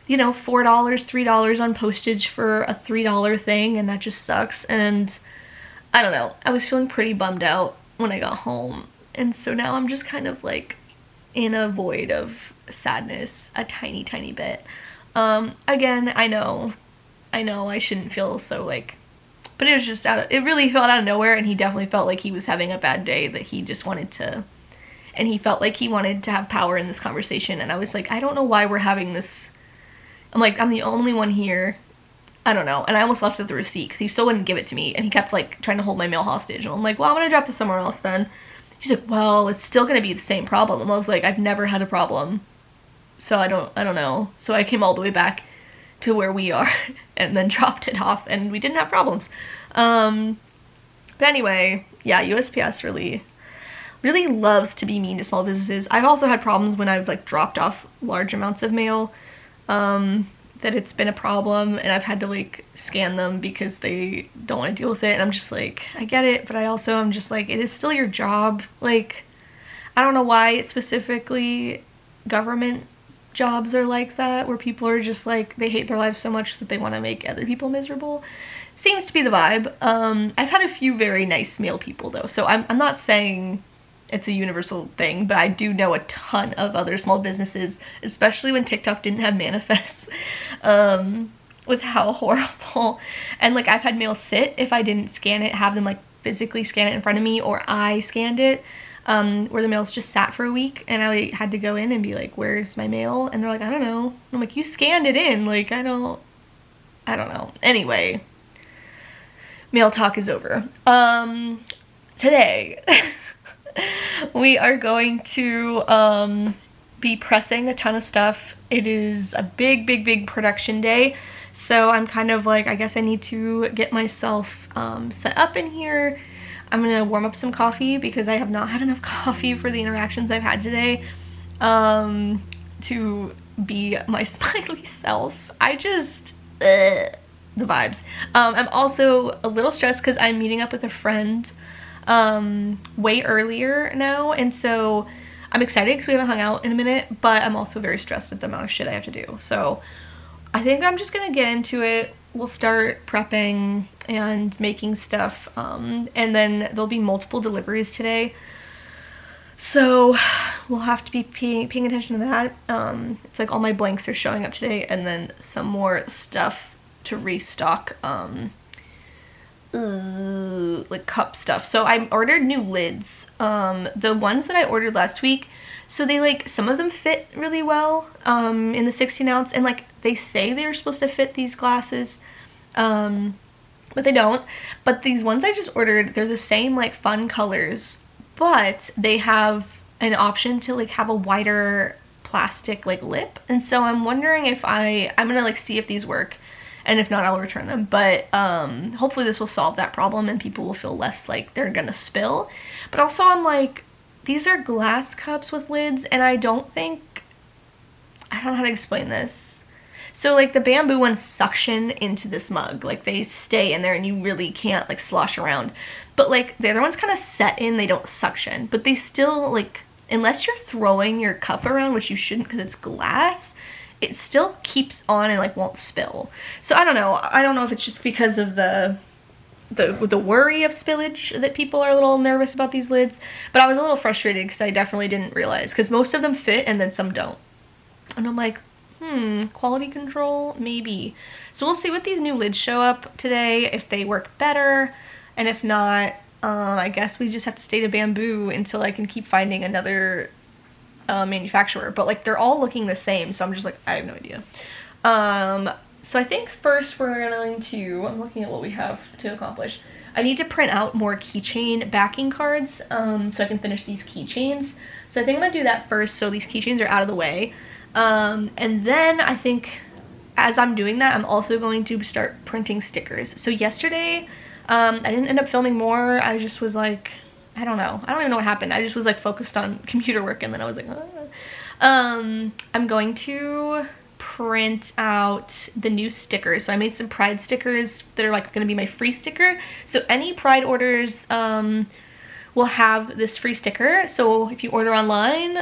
you know, $4, $3 on postage for a $3 thing, and that just sucks. And I don't know. I was feeling pretty bummed out when I got home. And so now I'm just kind of like in a void of sadness a tiny, tiny bit. Again, I know I shouldn't feel so like, but it was just it really felt out of nowhere, and he definitely felt like he was having a bad day, that he just wanted to, and he felt like he wanted to have power in this conversation. And I was like, I don't know why we're having this. I'm like, I'm the only one here. I don't know. And I almost left with the receipt because he still wouldn't give it to me, and he kept like trying to hold my mail hostage. And I'm like, well, I'm gonna drop this somewhere else then. She's like, well, it's still gonna be the same problem. And I was like, I've never had a problem, so I don't know. So I came all the way back to where we are and then dropped it off, and we didn't have problems. But anyway, yeah, USPS really loves to be mean to small businesses. I've also had problems when I've like dropped off large amounts of mail, that it's been a problem, and I've had to like scan them because they don't want to deal with it. And I'm just like, I get it, but I also am just like, it is still your job. Like, I don't know why specifically government jobs are like that, where people are just like, they hate their lives so much that they want to make other people miserable. Seems to be the vibe. I've had a few very nice mail people though, so I'm not saying it's a universal thing, but I do know a ton of other small businesses, especially when TikTok didn't have manifests, with how horrible. And like, I've had mail sit if I didn't scan it, have them like physically scan it in front of me, or I scanned it, where the mail's just sat for a week, and I had to go in and be like, where's my mail? And they're like, I don't know. And I'm like, you scanned it in. Like, I don't know. Anyway, mail talk is over. Today we are going to be pressing a ton of stuff. It is a big production day, so I'm kind of like, I guess I need to get myself set up in here. I'm gonna warm up some coffee because I have not had enough coffee for the interactions I've had today, to be my smiley self. I just, the vibes. I'm also a little stressed because I'm meeting up with a friend way earlier now, and so I'm excited because we haven't hung out in a minute, but I'm also very stressed at the amount of shit I have to do. So I think I'm just gonna get into it. We'll start prepping and making stuff, and then there'll be multiple deliveries today, so we'll have to be paying attention to that. It's like all my blanks are showing up today, and then some more stuff to restock, like cup stuff. So I ordered new lids. The ones that I ordered last week So they like, some of them fit really well in the 16 ounce, and like they say they're supposed to fit these glasses, but they don't. But these ones I just ordered, they're the same like fun colors, but they have an option to like have a wider plastic like lip, and so I'm wondering if I'm gonna like see if these work, and if not, I'll return them. But hopefully this will solve that problem and people will feel less like they're gonna spill. But also I'm like, these are glass cups with lids, and I don't know how to explain this. So like the bamboo ones suction into this mug, like they stay in there and you really can't like slosh around. But like the other ones kind of set in, they don't suction, but they still like, unless you're throwing your cup around, which you shouldn't because it's glass, it still keeps on and like won't spill. So I don't know if it's just because of the worry of spillage that people are a little nervous about these lids, but I was a little frustrated because I definitely didn't realize, because most of them fit and then some don't, and I'm like, quality control, maybe. So we'll see what these new lids show up today, if they work better, and if not, I guess we just have to stay to bamboo until I can keep finding another manufacturer. But like they're all looking the same, so I'm just like, I have no idea. So I think first we're going to, I'm looking at what we have to accomplish. I need to print out more keychain backing cards so I can finish these keychains. So I think I'm going to do that first so these keychains are out of the way. And then I think as I'm doing that, I'm also going to start printing stickers. So yesterday, I didn't end up filming more. I just was like, I don't even know what happened. I just was like focused on computer work, and then I was like, I'm going to print out the new stickers. So I made some Pride stickers that are like going to be my free sticker. So any Pride orders will have this free sticker. So if you order online,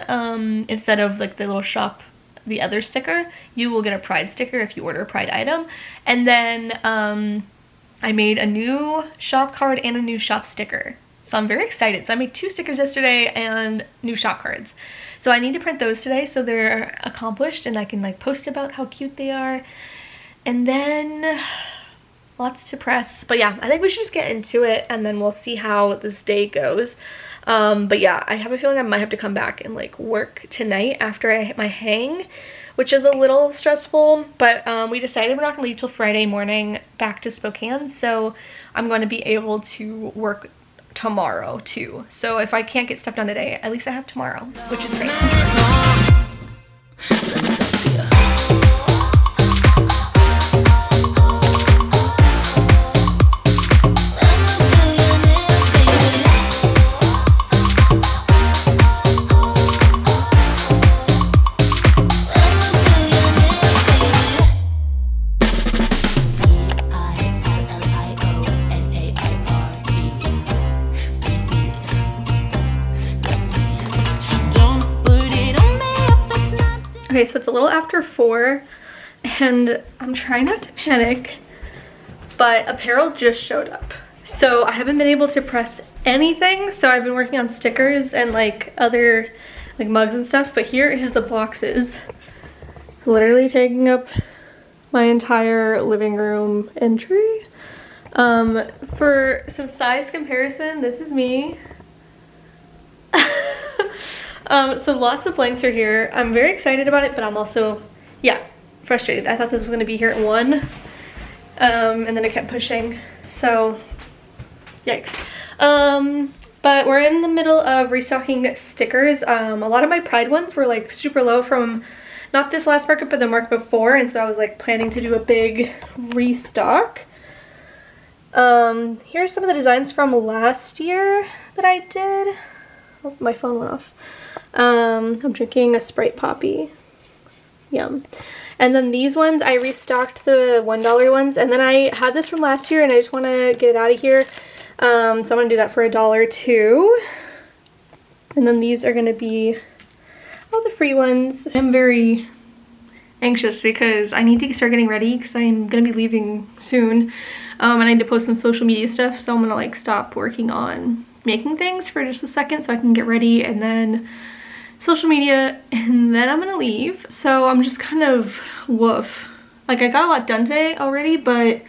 instead of like the little shop, the other sticker, you will get a Pride sticker if you order a Pride item. And then I made a new shop card and a new shop sticker. So I'm very excited. So I made 2 stickers yesterday and new shop cards. So I need to print those today so they're accomplished and I can like post about how cute they are. And then lots to press. But yeah, I think we should just get into it and then we'll see how this day goes. But yeah, I have a feeling I might have to come back and like work tonight after I hit my hang, which is a little stressful, but we decided we're not gonna leave till Friday morning back to Spokane, so I'm going to be able to work tomorrow too. So if I can't get stuff done today, at least I have tomorrow, which is great. Okay, so it's a little after 4 and I'm trying not to panic, but apparel just showed up. So I haven't been able to press anything, so I've been working on stickers and like other like mugs and stuff, but here is the boxes. It's literally taking up my entire living room entry. For some size comparison, this is me. So lots of blanks are here. I'm very excited about it, but I'm also, yeah, frustrated. I thought this was going to be here at 1, and then it kept pushing, so yikes. But we're in the middle of restocking stickers. A lot of my Pride ones were like super low from not this last market, but the market before, and so I was like planning to do a big restock. Here's some of the designs from last year that I did. Oh, my phone went off. I'm drinking a Sprite Poppy. Yum. And then these ones, I restocked the $1 ones, and then I had this from last year and I just want to get it out of here. So I'm going to do that for $1 too. And then these are going to be all the free ones. I'm very anxious because I need to start getting ready because I'm going to be leaving soon. And I need to post some social media stuff, so I'm going to like stop working on making things for just a second so I can get ready, and then social media, and then I'm gonna leave. So I'm just kind of woof. Like I got a lot done today already, but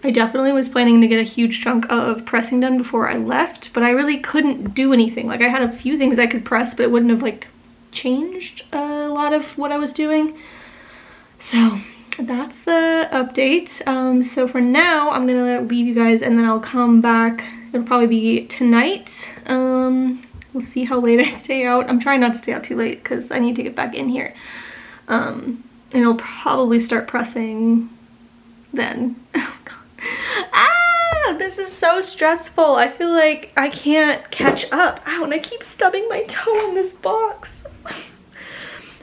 I definitely was planning to get a huge chunk of pressing done before I left, but I really couldn't do anything. Like I had a few things I could press, but it wouldn't have like changed a lot of what I was doing. So that's the update. So for now, I'm gonna leave you guys and then I'll come back. It'll probably be tonight. We'll see how late I stay out. I'm trying not to stay out too late because I need to get back in here. And I'll probably start pressing then. Oh God. Ah, this is so stressful. I feel like I can't catch up. Ow, and I keep stubbing my toe on this box.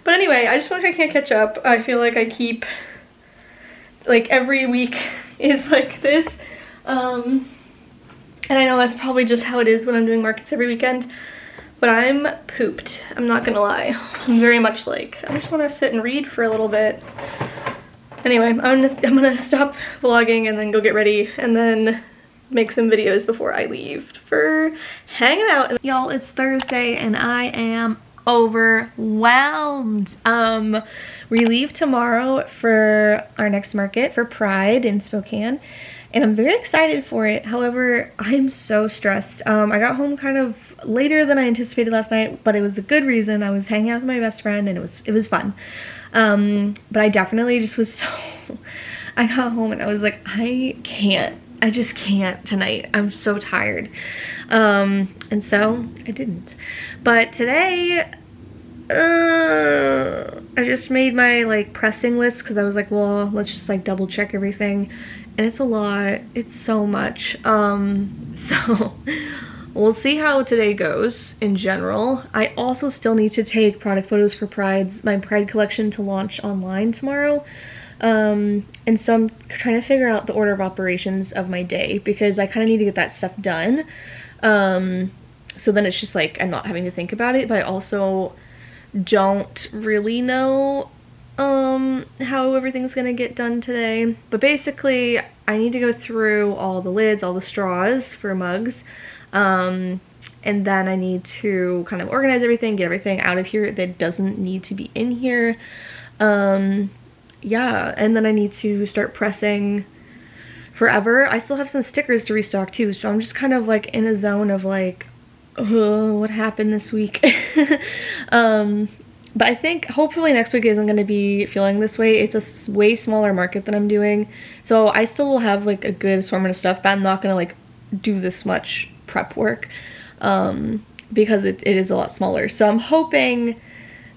But anyway, I just feel like I can't catch up. I feel like I keep, like every week is like this. And I know that's probably just how it is when I'm doing markets every weekend. But I'm pooped, I'm not gonna lie. I'm very much like, I just wanna sit and read for a little bit. Anyway, I'm gonna stop vlogging and then go get ready and then make some videos before I leave for hanging out. Y'all, it's Thursday and I am overwhelmed. We leave tomorrow for our next market for Pride in Spokane. And I'm very excited for it. However, I'm so stressed. I got home kind of later than I anticipated last night, but it was a good reason. I was hanging out with my best friend and it was fun. But I definitely just was so, I got home and I was like, I just can't tonight. I'm so tired. And so I didn't. But today, I just made my like pressing list because I was like, well, let's just like double check everything. And it's a lot. It's so much. So we'll see how today goes in general. I also still need to take product photos for my Pride collection to launch online tomorrow. And so I'm trying to figure out the order of operations of my day because I kind of need to get that stuff done. So then it's just like I'm not having to think about it, but I also don't really know how everything's gonna get done today. But basically I need to go through all the lids, all the straws for mugs, and then I need to kind of organize everything, get everything out of here that doesn't need to be in here. Yeah, and then I need to start pressing forever. I still have some stickers to restock too, so I'm just kind of like in a zone of like, oh, what happened this week? But I think hopefully next week isn't going to be feeling this way. It's a way smaller market than I'm doing. So I still will have like a good assortment of stuff, but I'm not going to like do this much prep work because it is a lot smaller. So I'm hoping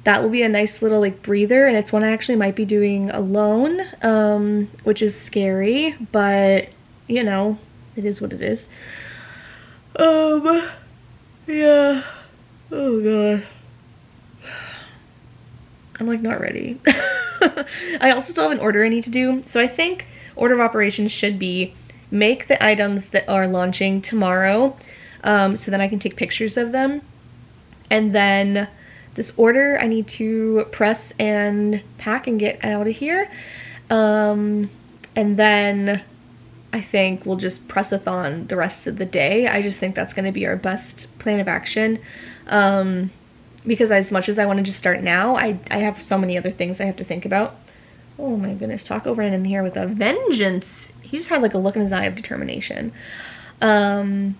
that will be a nice little like breather, and it's one I actually might be doing alone, which is scary, but you know, it is what it is. Yeah. Oh god. I'm like not ready. I also still have an order I need to do. So I think order of operations should be make the items that are launching tomorrow, so then I can take pictures of them. And then this order I need to press and pack and get out of here. And then I think we'll just press-a-thon the rest of the day. I just think that's going to be our best plan of action. Because as much as I want to just start now, I have so many other things I have to think about. Oh my goodness, Taco ran in here with a vengeance. He just had like a look in his eye of determination. Anyway.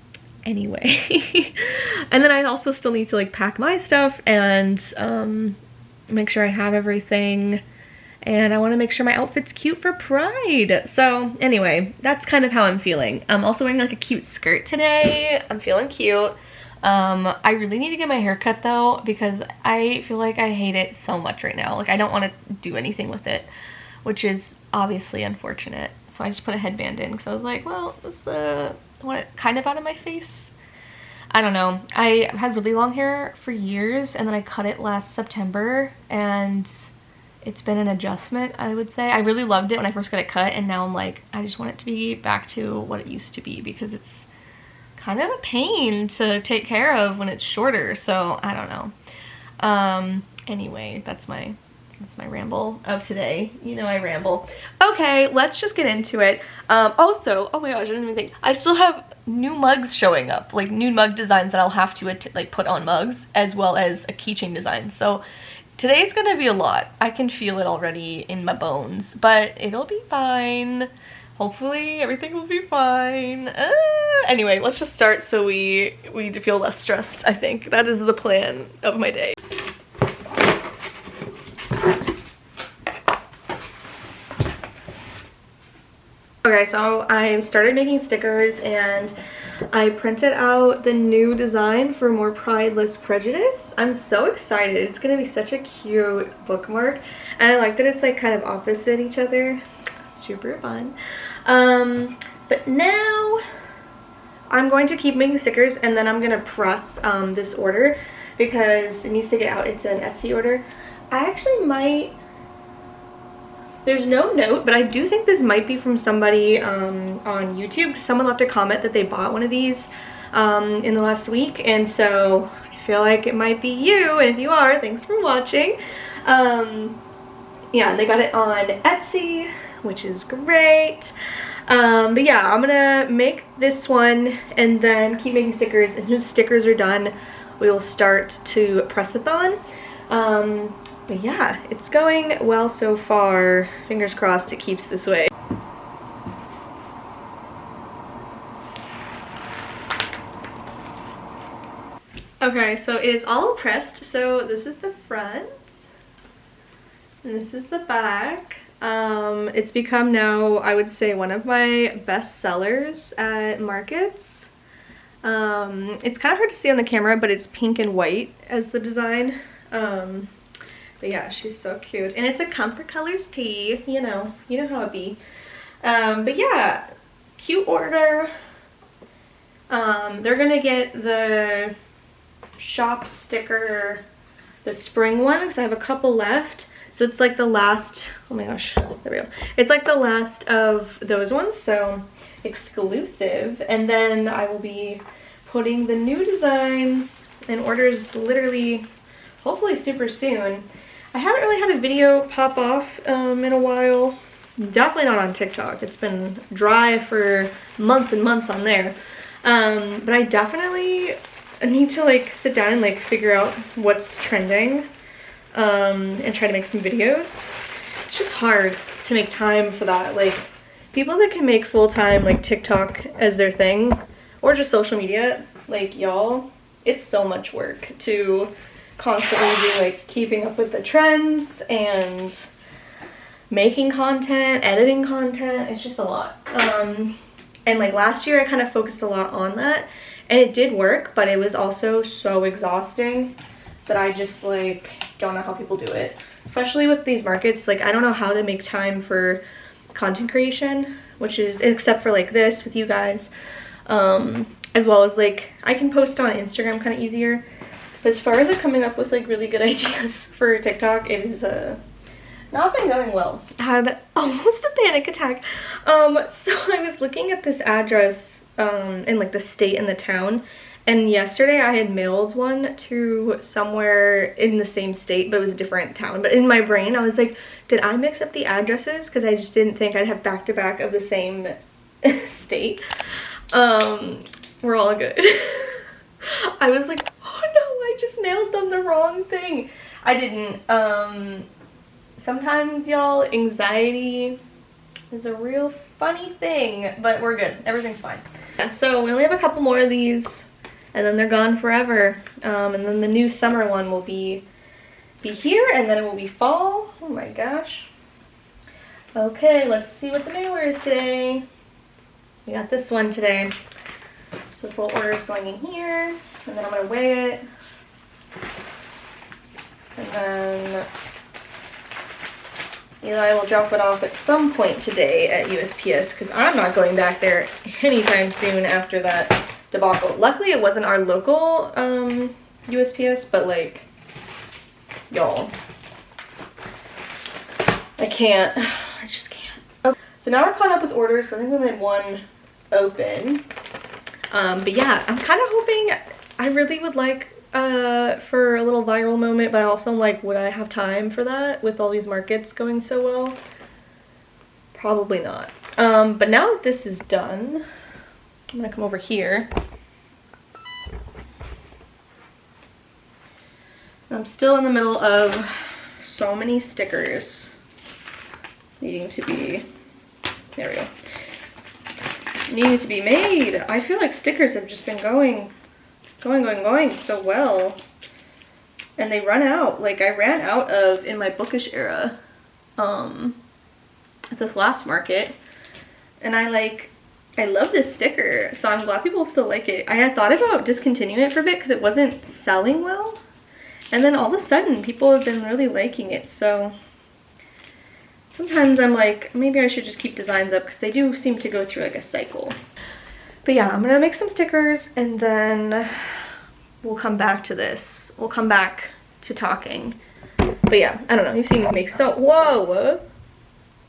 And then I also still need to like pack my stuff and make sure I have everything. And I want to make sure my outfit's cute for Pride. So anyway, that's kind of how I'm feeling. I'm also wearing like a cute skirt today. I'm feeling cute. I really need to get my hair cut though, because I feel like I hate it so much right now. Like I don't want to do anything with it, which is obviously unfortunate. So I just put a headband in because I was like, well, this I want it kind of out of my face. I don't know. I've had really long hair for years, and then I cut it last September, and it's been an adjustment, I would say. I really loved it when I first got it cut, and now I'm like, I just want it to be back to what it used to be, because it's kind of a pain to take care of when it's shorter. So I don't know. Anyway, that's my ramble of today. You know I ramble. Okay, let's just get into it. Also, oh my gosh, I didn't even think. I still have new mugs showing up, like new mug designs that I'll have to like put on mugs, as well as a keychain design. So today's gonna be a lot. I can feel it already in my bones, but it'll be fine. Hopefully everything will be fine. Anyway, let's just start so we feel less stressed, I think. That is the plan of my day. Okay, so I started making stickers and I printed out the new design for More Pride, Less Prejudice. I'm so excited. It's gonna be such a cute bookmark. And I like that it's like kind of opposite each other. Super fun. But now I'm going to keep making stickers and then I'm gonna press this order because it needs to get out. It's an Etsy order. I actually might, there's no note, but I do think this might be from somebody on YouTube. Someone left a comment that they bought one of these in the last week, and so I feel like it might be you, and if you are, thanks for watching. Yeah, they got it on Etsy, which is great. But yeah, I'm gonna make this one and then keep making stickers. As soon as stickers are done, we will start to press-a-thon. But yeah, it's going well so far. Fingers crossed it keeps this way. Okay, so it is all pressed. So this is the front, and this is the back. It's become now, I would say, one of my best sellers at markets. It's kind of hard to see on the camera, but it's pink and white as the design. But yeah, she's so cute. And it's a Comfort Colors tee, you know how it be. But yeah, cute order. They're gonna get the shop sticker, the spring one, because I have a couple left. So it's like the last, oh my gosh, there we go. It's like the last of those ones, so exclusive. And then I will be putting the new designs in orders literally, hopefully super soon. I haven't really had a video pop off in a while. Definitely not on TikTok. It's been dry for months and months on there. But I definitely need to like sit down and like figure out what's trending and try to make some videos. It's just hard to make time for that. Like, people that can make full-time like TikTok as their thing or just social media, like y'all, it's so much work to constantly be like keeping up with the trends and making content, editing content. It's just a lot. And like last year I kind of focused a lot on that and it did work, but it was also so exhausting that I just like don't know how people do it, especially with these markets. Like, I don't know how to make time for content creation, which is, except for like this with you guys, as well as like I can post on Instagram kind of easier. As far as coming up with like really good ideas for TikTok, it is not been going well. I had almost a panic attack. So I was looking at this address in like the state and the town, and yesterday I had mailed one to somewhere in the same state, but it was a different town. But in my brain I was like, did I mix up the addresses? Because I just didn't think I'd have back-to-back of the same state. We're all good. I was like, oh no, I just mailed them the wrong thing. I didn't. Sometimes, y'all, anxiety is a real funny thing, but we're good. Everything's fine. Yeah, so we only have a couple more of these, and then they're gone forever. And then the new summer one will be here, and then it will be fall. Oh my gosh. Okay, let's see what the mailer is today. We got this one today. So this little order is going in here, and then I'm gonna weigh it. And then Eli will drop it off at some point today at USPS, because I'm not going back there anytime soon after that debacle. Luckily, it wasn't our local USPS, but like, y'all, I just can't. Okay. So now we're caught up with orders, so I think we only had one open. But yeah, I'm kind of hoping, I really would like for a little viral moment, but I also like, would I have time for that with all these markets going so well? Probably not. But now that this is done, I'm gonna come over here. I'm still in the middle of so many stickers needing to be, there we go, needing to be made. I feel like stickers have just been going so well, and they run out. Like, I ran out of, in my bookish era, at this last market, And I love this sticker, so I'm glad people still like it. I had thought about discontinuing it for a bit because it wasn't selling well. And then all of a sudden, people have been really liking it, so sometimes I'm like, maybe I should just keep designs up because they do seem to go through like a cycle. But yeah, I'm gonna make some stickers and then we'll come back to this. We'll come back to talking. But yeah, I don't know, you've seen me make so, whoa!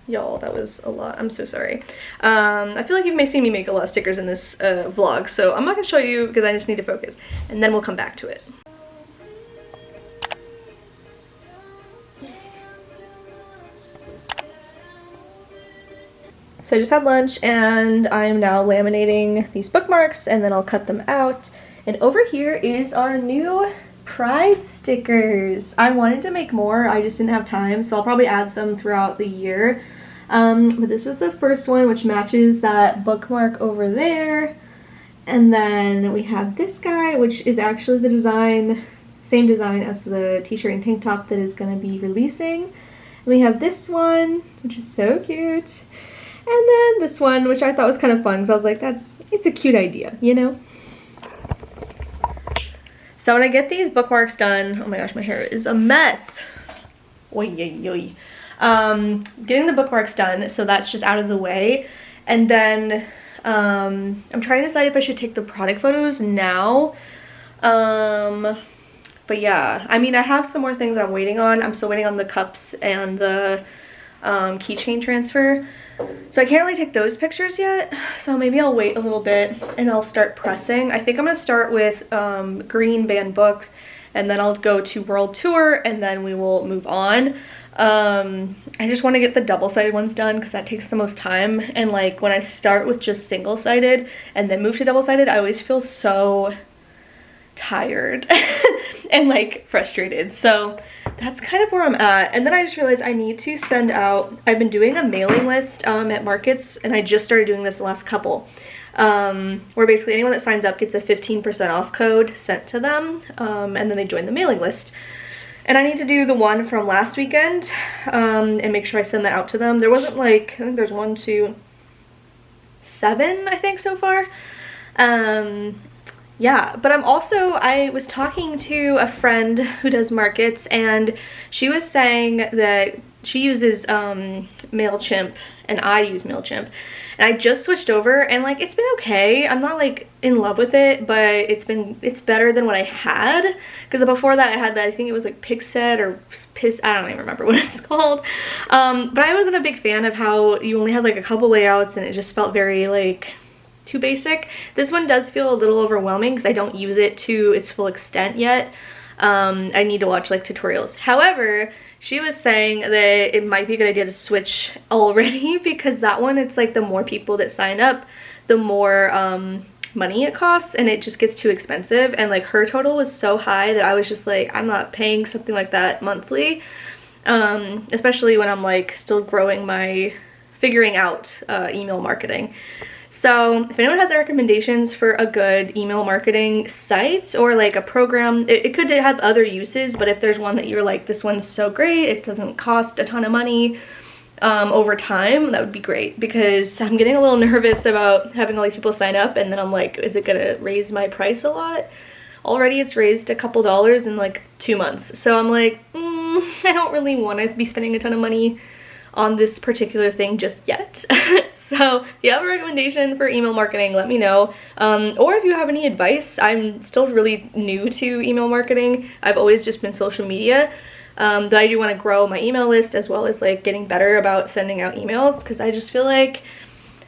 Y'all, that was a lot. I'm so sorry. I feel like you've seen me make a lot of stickers in this vlog, so I'm not gonna show you because I just need to focus. And then we'll come back to it. So I just had lunch and I'm now laminating these bookmarks and then I'll cut them out. And over here is our new Pride stickers. I wanted to make more, I just didn't have time, so I'll probably add some throughout the year. But this is the first one, which matches that bookmark over there. And then we have this guy, which is actually the design, same design as the t-shirt and tank top that is going to be releasing. And we have this one, which is so cute. And then this one, which I thought was kind of fun, because I was like, it's a cute idea, you know? So when I get these bookmarks done, oh my gosh, my hair is a mess. Oy, oy, oy. Getting the bookmarks done, so that's just out of the way. And then I'm trying to decide if I should take the product photos now. But yeah, I mean, I have some more things I'm waiting on. I'm still waiting on the cups and the keychain transfer. So I can't really take those pictures yet, so maybe I'll wait a little bit and I'll start pressing. I think I'm going to start with green band book, and then I'll go to world tour, and then we will move on. I just want to get the double-sided ones done because that takes the most time, and like when I start with just single-sided and then move to double-sided, I always feel so tired and like frustrated. So that's kind of where I'm at. And then I just realized I need to send out, I've been doing a mailing list at markets, and I just started doing this the last couple, where basically anyone that signs up gets a 15% off code sent to them, and then they join the mailing list. And I need to do the one from last weekend and make sure I send that out to them. There wasn't like, I think there's 1, 2, 7 I think so far. Yeah, but I was talking to a friend who does markets, and she was saying that she uses MailChimp and I use MailChimp, and I just switched over, and like it's been okay. I'm not like in love with it, but it's better than what I had, because before that I had that, I think it was like Pixet or Piss, I don't even remember what it's called. But I wasn't a big fan of how you only had like a couple layouts and it just felt very like too basic. This one does feel a little overwhelming because I don't use it to its full extent yet. I need to watch like tutorials. However, she was saying that it might be a good idea to switch already, because that one, it's like the more people that sign up, the more money it costs, and it just gets too expensive. And like her total was so high that I was just like, I'm not paying something like that monthly, especially when I'm like still growing my, figuring out email marketing. So if anyone has recommendations for a good email marketing site or like a program, it could have other uses, but if there's one that you're like, this one's so great, it doesn't cost a ton of money over time, that would be great, because I'm getting a little nervous about having all these people sign up, and then I'm like, is it gonna raise my price a lot? Already it's raised a couple dollars in like 2 months. So I'm like, I don't really want to be spending a ton of money on this particular thing just yet. So if you have a recommendation for email marketing, let me know. Or if you have any advice, I'm still really new to email marketing. I've always just been social media. But I do want to grow my email list, as well as like getting better about sending out emails, because I just feel like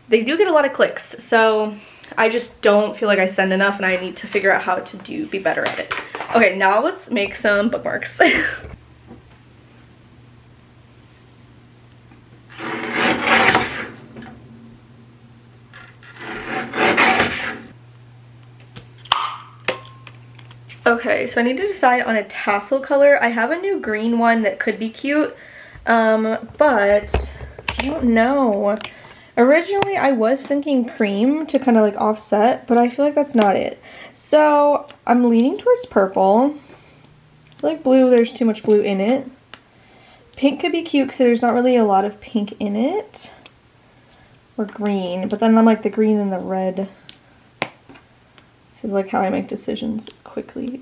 they do get a lot of clicks. So I just don't feel like I send enough, and I need to figure out how to be better at it. Okay, now let's make some bookmarks. Okay, so I need to decide on a tassel color. I have a new green one that could be cute, but I don't know. Originally, I was thinking cream to kind of like offset, but I feel like that's not it. So I'm leaning towards purple. I feel like blue, there's too much blue in it. Pink could be cute because there's not really a lot of pink in it. or green, but then I'm like the green and the red. This is like how I make decisions quickly.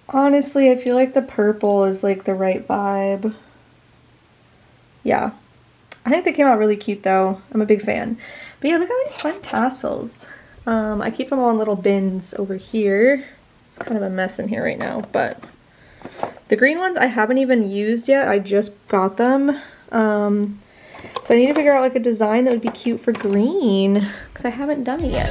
Honestly, I feel like the purple is like the right vibe. Yeah. I think they came out really cute though. I'm a big fan. But yeah, look at all these fun tassels. I keep them all in little bins over here. It's kind of a mess in here right now, but the green ones I haven't even used yet. I just got them. So I need to figure out like a design that would be cute for green because I haven't done it yet.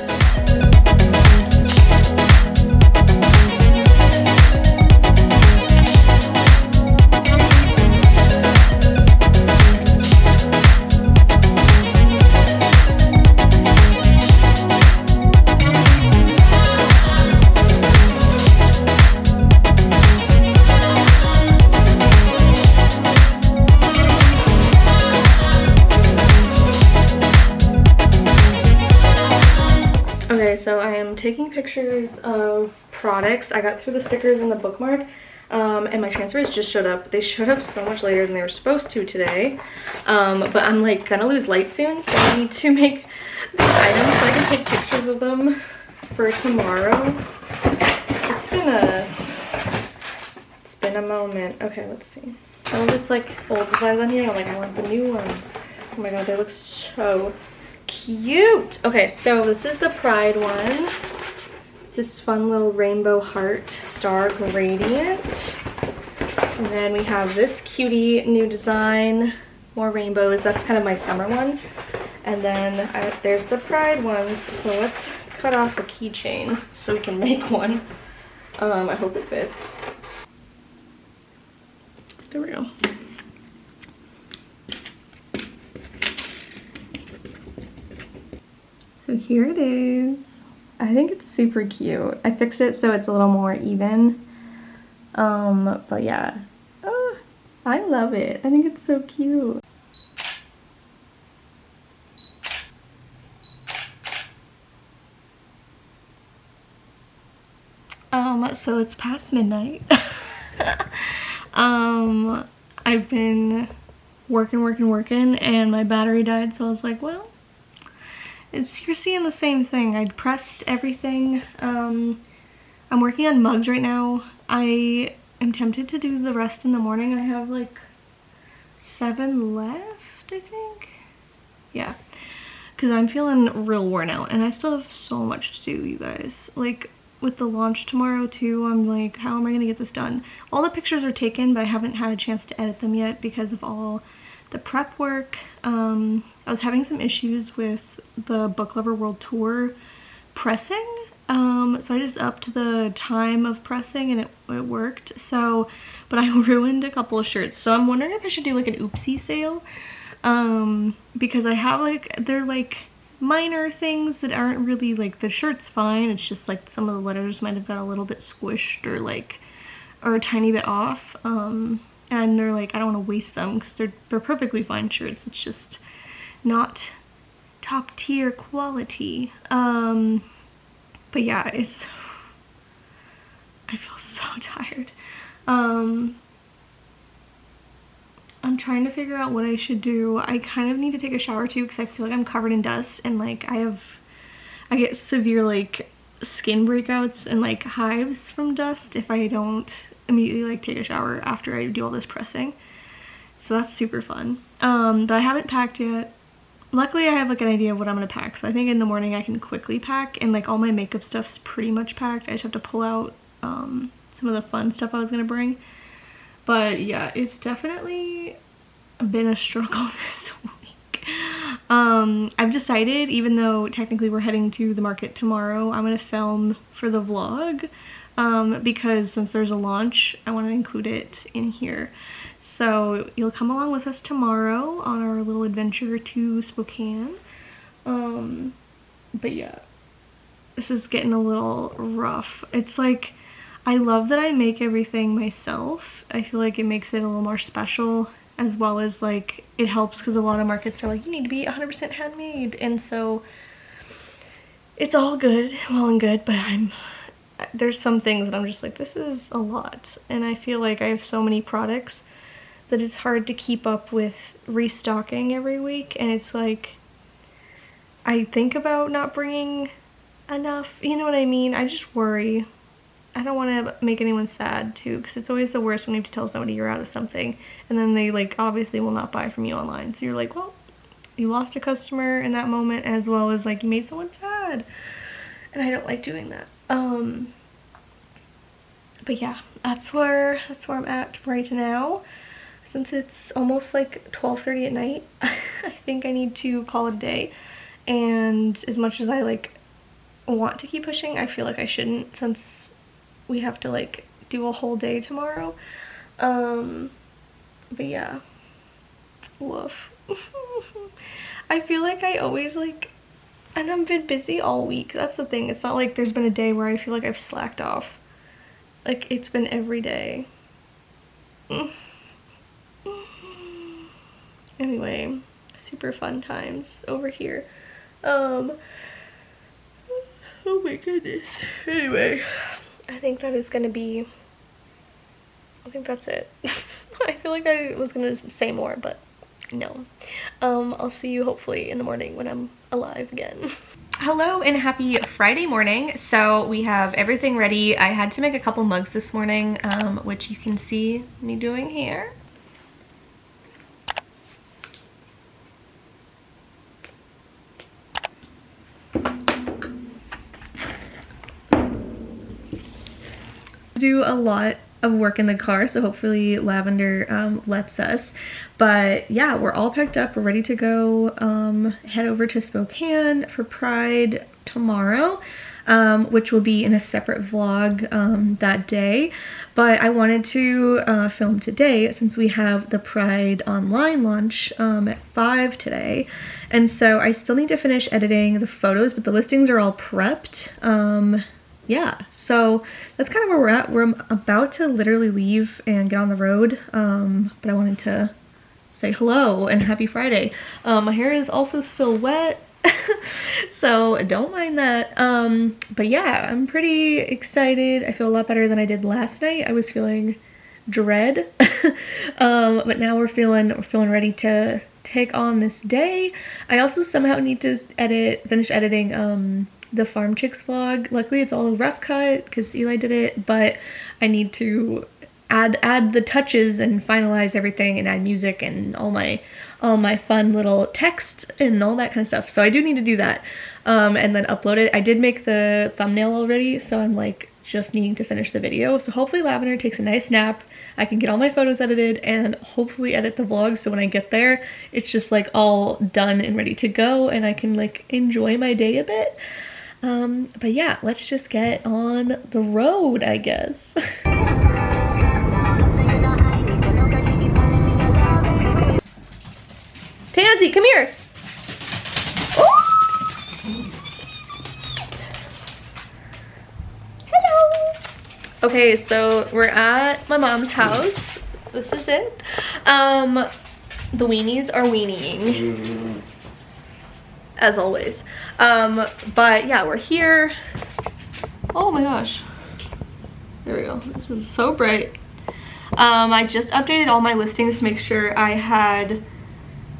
Okay, so I am taking pictures of products. I got through the stickers and the bookmark, and my transfers just showed up. They showed up so much later than they were supposed to today, but I'm like gonna lose light soon, so I need to make these items so I can take pictures of them for tomorrow. It's been a moment. Okay, let's see. Oh, it's like old designs on here. I'm like, I want the new ones. Oh my god, they look so cute. Okay, so this is the Pride one. It's this fun little rainbow heart star gradient. And then we have this cutie new design, more rainbows. That's kind of my summer one. And then there's the Pride ones. So let's cut off a keychain so we can make one. I hope it fits. There we go. So here it is. I think it's super cute. I fixed it so it's a little more even. But yeah. Oh, I love it. I think it's so cute. So it's past midnight. I've been working, and my battery died, so I was like, well, you're seeing the same thing. I pressed everything. I'm working on mugs right now. I am tempted to do the rest in the morning. I have like 7 left, I think. Yeah, because I'm feeling real worn out, and I still have so much to do, you guys. Like, with the launch tomorrow too, I'm like, how am I gonna get this done? All the pictures are taken, but I haven't had a chance to edit them yet because of all the prep work. I was having some issues with the Book Lover World Tour pressing, so I just upped the time of pressing and it worked. So, but I ruined a couple of shirts, so I'm wondering if I should do like an oopsie sale, because I have like, they're like minor things that aren't really like, the shirt's fine, it's just like some of the letters might have got a little bit squished or like, or a tiny bit off, and they're like, I don't want to waste them because they're perfectly fine shirts. It's just not top tier quality. But yeah, I feel so tired. I'm trying to figure out what I should do. I kind of need to take a shower too because I feel like I'm covered in dust, and like I get severe like skin breakouts and like hives from dust if I don't immediately like take a shower after I do all this pressing. So that's super fun. But I haven't packed yet. Luckily I have like an idea of what I'm gonna pack, so I think in the morning I can quickly pack, and like all my makeup stuff's pretty much packed. I just have to pull out some of the fun stuff I was gonna bring. But yeah, it's definitely been a struggle this week. I've decided, even though technically we're heading to the market tomorrow, I'm gonna film for the vlog, because since there's a launch, I want to include it in here. So you'll come along with us tomorrow on our little adventure to Spokane. But yeah, this is getting a little rough. It's like, I love that I make everything myself. I feel like it makes it a little more special, as well as like it helps because a lot of markets are like, you need to be 100% handmade, and so it's all good, well and good, but there's some things that I'm just like, this is a lot, and I feel like I have so many products that it's hard to keep up with restocking every week, and it's like I think about not bringing enough, you know what I mean? I just worry. I don't want to make anyone sad too, because it's always the worst when you have to tell somebody you're out of something and then they like obviously will not buy from you online. So you're like, well, you lost a customer in that moment, as well as like you made someone sad, and I don't like doing that. But yeah, that's where I'm at right now. Since it's almost like 12:30 at night, I think I need to call it a day. And as much as I like want to keep pushing, I feel like I shouldn't, since we have to like do a whole day tomorrow. But yeah, woof. I feel like I always like, and I've been busy all week. That's the thing. It's not like there's been a day where I feel like I've slacked off. Like, it's been every day. Anyway, super fun times over here. Oh my goodness. Anyway, I think that is gonna be, I think that's it. I feel like I was gonna say more, but no. I'll see you hopefully in the morning when I'm alive again. Hello and happy Friday morning. So we have everything ready. I had to make a couple mugs this morning, which you can see me doing here. Do a lot of work in the car, so hopefully Lavender lets us. But yeah, we're all packed up, we're ready to go head over to Spokane for Pride tomorrow, which will be in a separate vlog that day. But I wanted to film today since we have the Pride online launch at 5 today, and so I still need to finish editing the photos, but the listings are all prepped. Yeah, so that's kind of where we're at. We're about to literally leave and get on the road, but I wanted to say hello and happy Friday. My hair is also still wet, so don't mind that. But yeah, I'm pretty excited. I feel a lot better than I did last night. I was feeling dread, but now we're feeling ready to take on this day. I also somehow need to finish editing the Farm Chicks vlog. Luckily it's all a rough cut because Eli did it, but I need to add the touches and finalize everything and add music and all my fun little text and all that kind of stuff. So I do need to do that, and then upload it. I did make the thumbnail already, so I'm like just needing to finish the video. So hopefully Lavender takes a nice nap, I can get all my photos edited and hopefully edit the vlog, so when I get there it's just like all done and ready to go and I can like enjoy my day a bit. But yeah, let's just get on the road, I guess. Tansy, come here. Oh! Hello. Okay, so we're at my mom's house. This is it. The weenies are weenieing. As always. But yeah, we're here. Oh my gosh. There we go. This is so bright. I just updated all my listings to make sure I had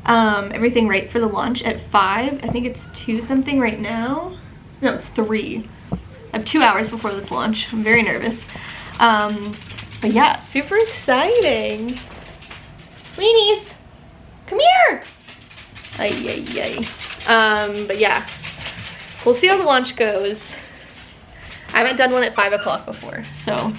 everything right for the launch at 5. I think it's 2 something right now. No, it's 3. I have 2 hours before this launch. I'm very nervous. But yeah, super exciting. Weenies, come here. Ay, ay, ay. But yeah, we'll see how the launch goes. I haven't done one at 5 o'clock before, so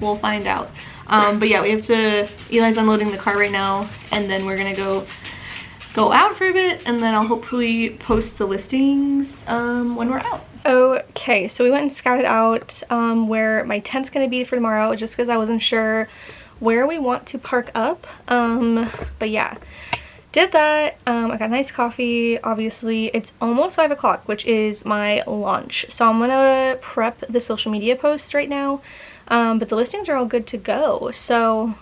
we'll find out. But yeah, we have to, Eli's unloading the car right now, and then we're gonna go out for a bit, and then I'll hopefully post the listings when we're out. Okay, so we went and scouted out where my tent's gonna be for tomorrow, just because I wasn't sure where we want to park up. But yeah, did that. I got a nice coffee. Obviously it's almost 5 o'clock, which is my lunch, so I'm gonna prep the social media posts right now, but the listings are all good to go, so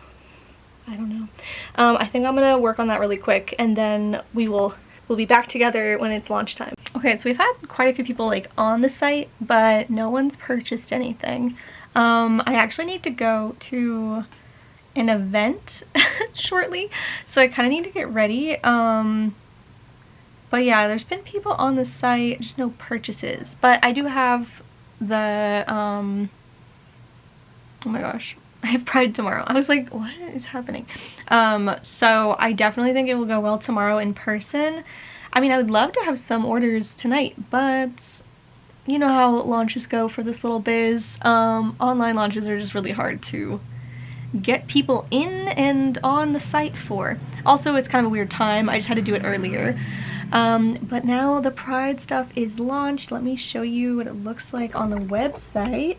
I don't know. I think I'm gonna work on that really quick, and then we'll be back together when it's launch time. Okay, so we've had quite a few people like on the site, but no one's purchased anything. I actually need to go to an event shortly, so I kind of need to get ready. But yeah, there's been people on the site, just no purchases. But I do have the, oh my gosh, I have Pride tomorrow. I was like, what is happening? So I definitely think it will go well tomorrow in person. I mean, I would love to have some orders tonight, but you know how launches go for this little biz. Online launches are just really hard to get people in and on the site for. Also, it's kind of a weird time. I just had to do it earlier. But now the Pride stuff is launched. Let me show you what it looks like on the website.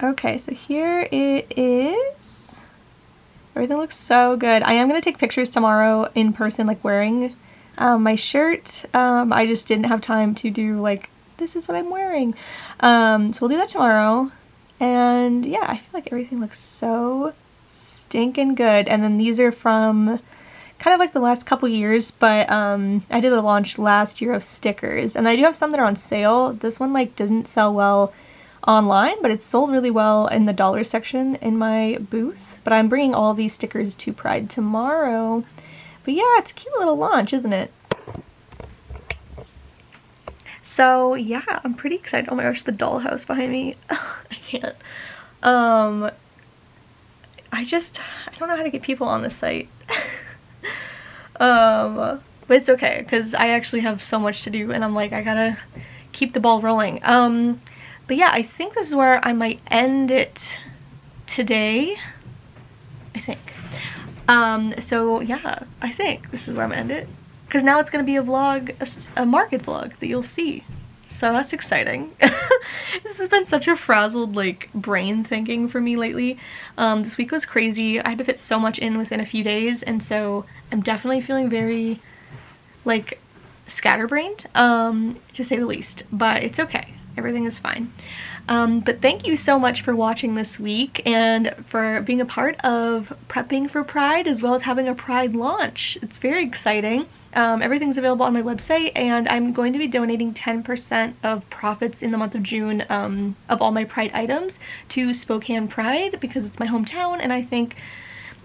Okay, so here it is. Everything looks so good. I am going to take pictures tomorrow in person, like wearing my shirt. I just didn't have time to do like, this is what I'm wearing. So we'll do that tomorrow. And yeah, I feel like everything looks so stinking good. And then these are from kind of like the last couple years, but I did a launch last year of stickers. And I do have some that are on sale. This one like doesn't sell well online, but it's sold really well in the dollar section in my booth. But I'm bringing all these stickers to Pride tomorrow. But yeah, it's a cute little launch, isn't it? So yeah, I'm pretty excited. Oh my gosh, the dollhouse behind me. I can't. I don't know how to get people on this site. But it's okay, because I actually have so much to do, and I'm like, I gotta keep the ball rolling. But yeah, I think this is where I might end it today. I think. So yeah, I think this is where I'm gonna end it. Because now it's gonna be a vlog, a market vlog that you'll see. So that's exciting. This has been such a frazzled like brain thinking for me lately. This week was crazy. I had to fit so much in within a few days, and so I'm definitely feeling very like scatterbrained, to say the least. But it's okay. Everything is fine. But thank you so much for watching this week and for being a part of prepping for Pride as well as having a Pride launch. It's very exciting. Everything's available on my website, and I'm going to be donating 10% of profits in the month of June of all my Pride items to Spokane Pride because it's my hometown, and I think,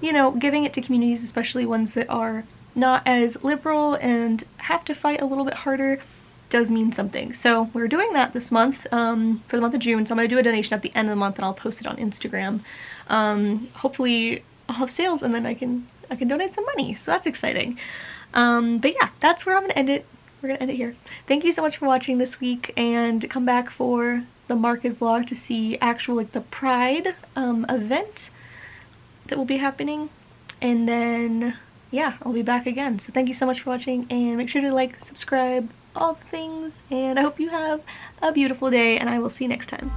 you know, giving it to communities, especially ones that are not as liberal and have to fight a little bit harder, does mean something. So we're doing that this month for the month of June. So I'm going to do a donation at the end of the month, and I'll post it on Instagram. Hopefully I'll have sales, and then I can donate some money. So that's exciting. But yeah, that's where I'm going to end it. We're going to end it here. Thank you so much for watching this week, and come back for the market vlog to see actual like the Pride event that will be happening. And then yeah, I'll be back again. So thank you so much for watching, and make sure to like, subscribe, all the things, and I hope you have a beautiful day, and I will see you next time.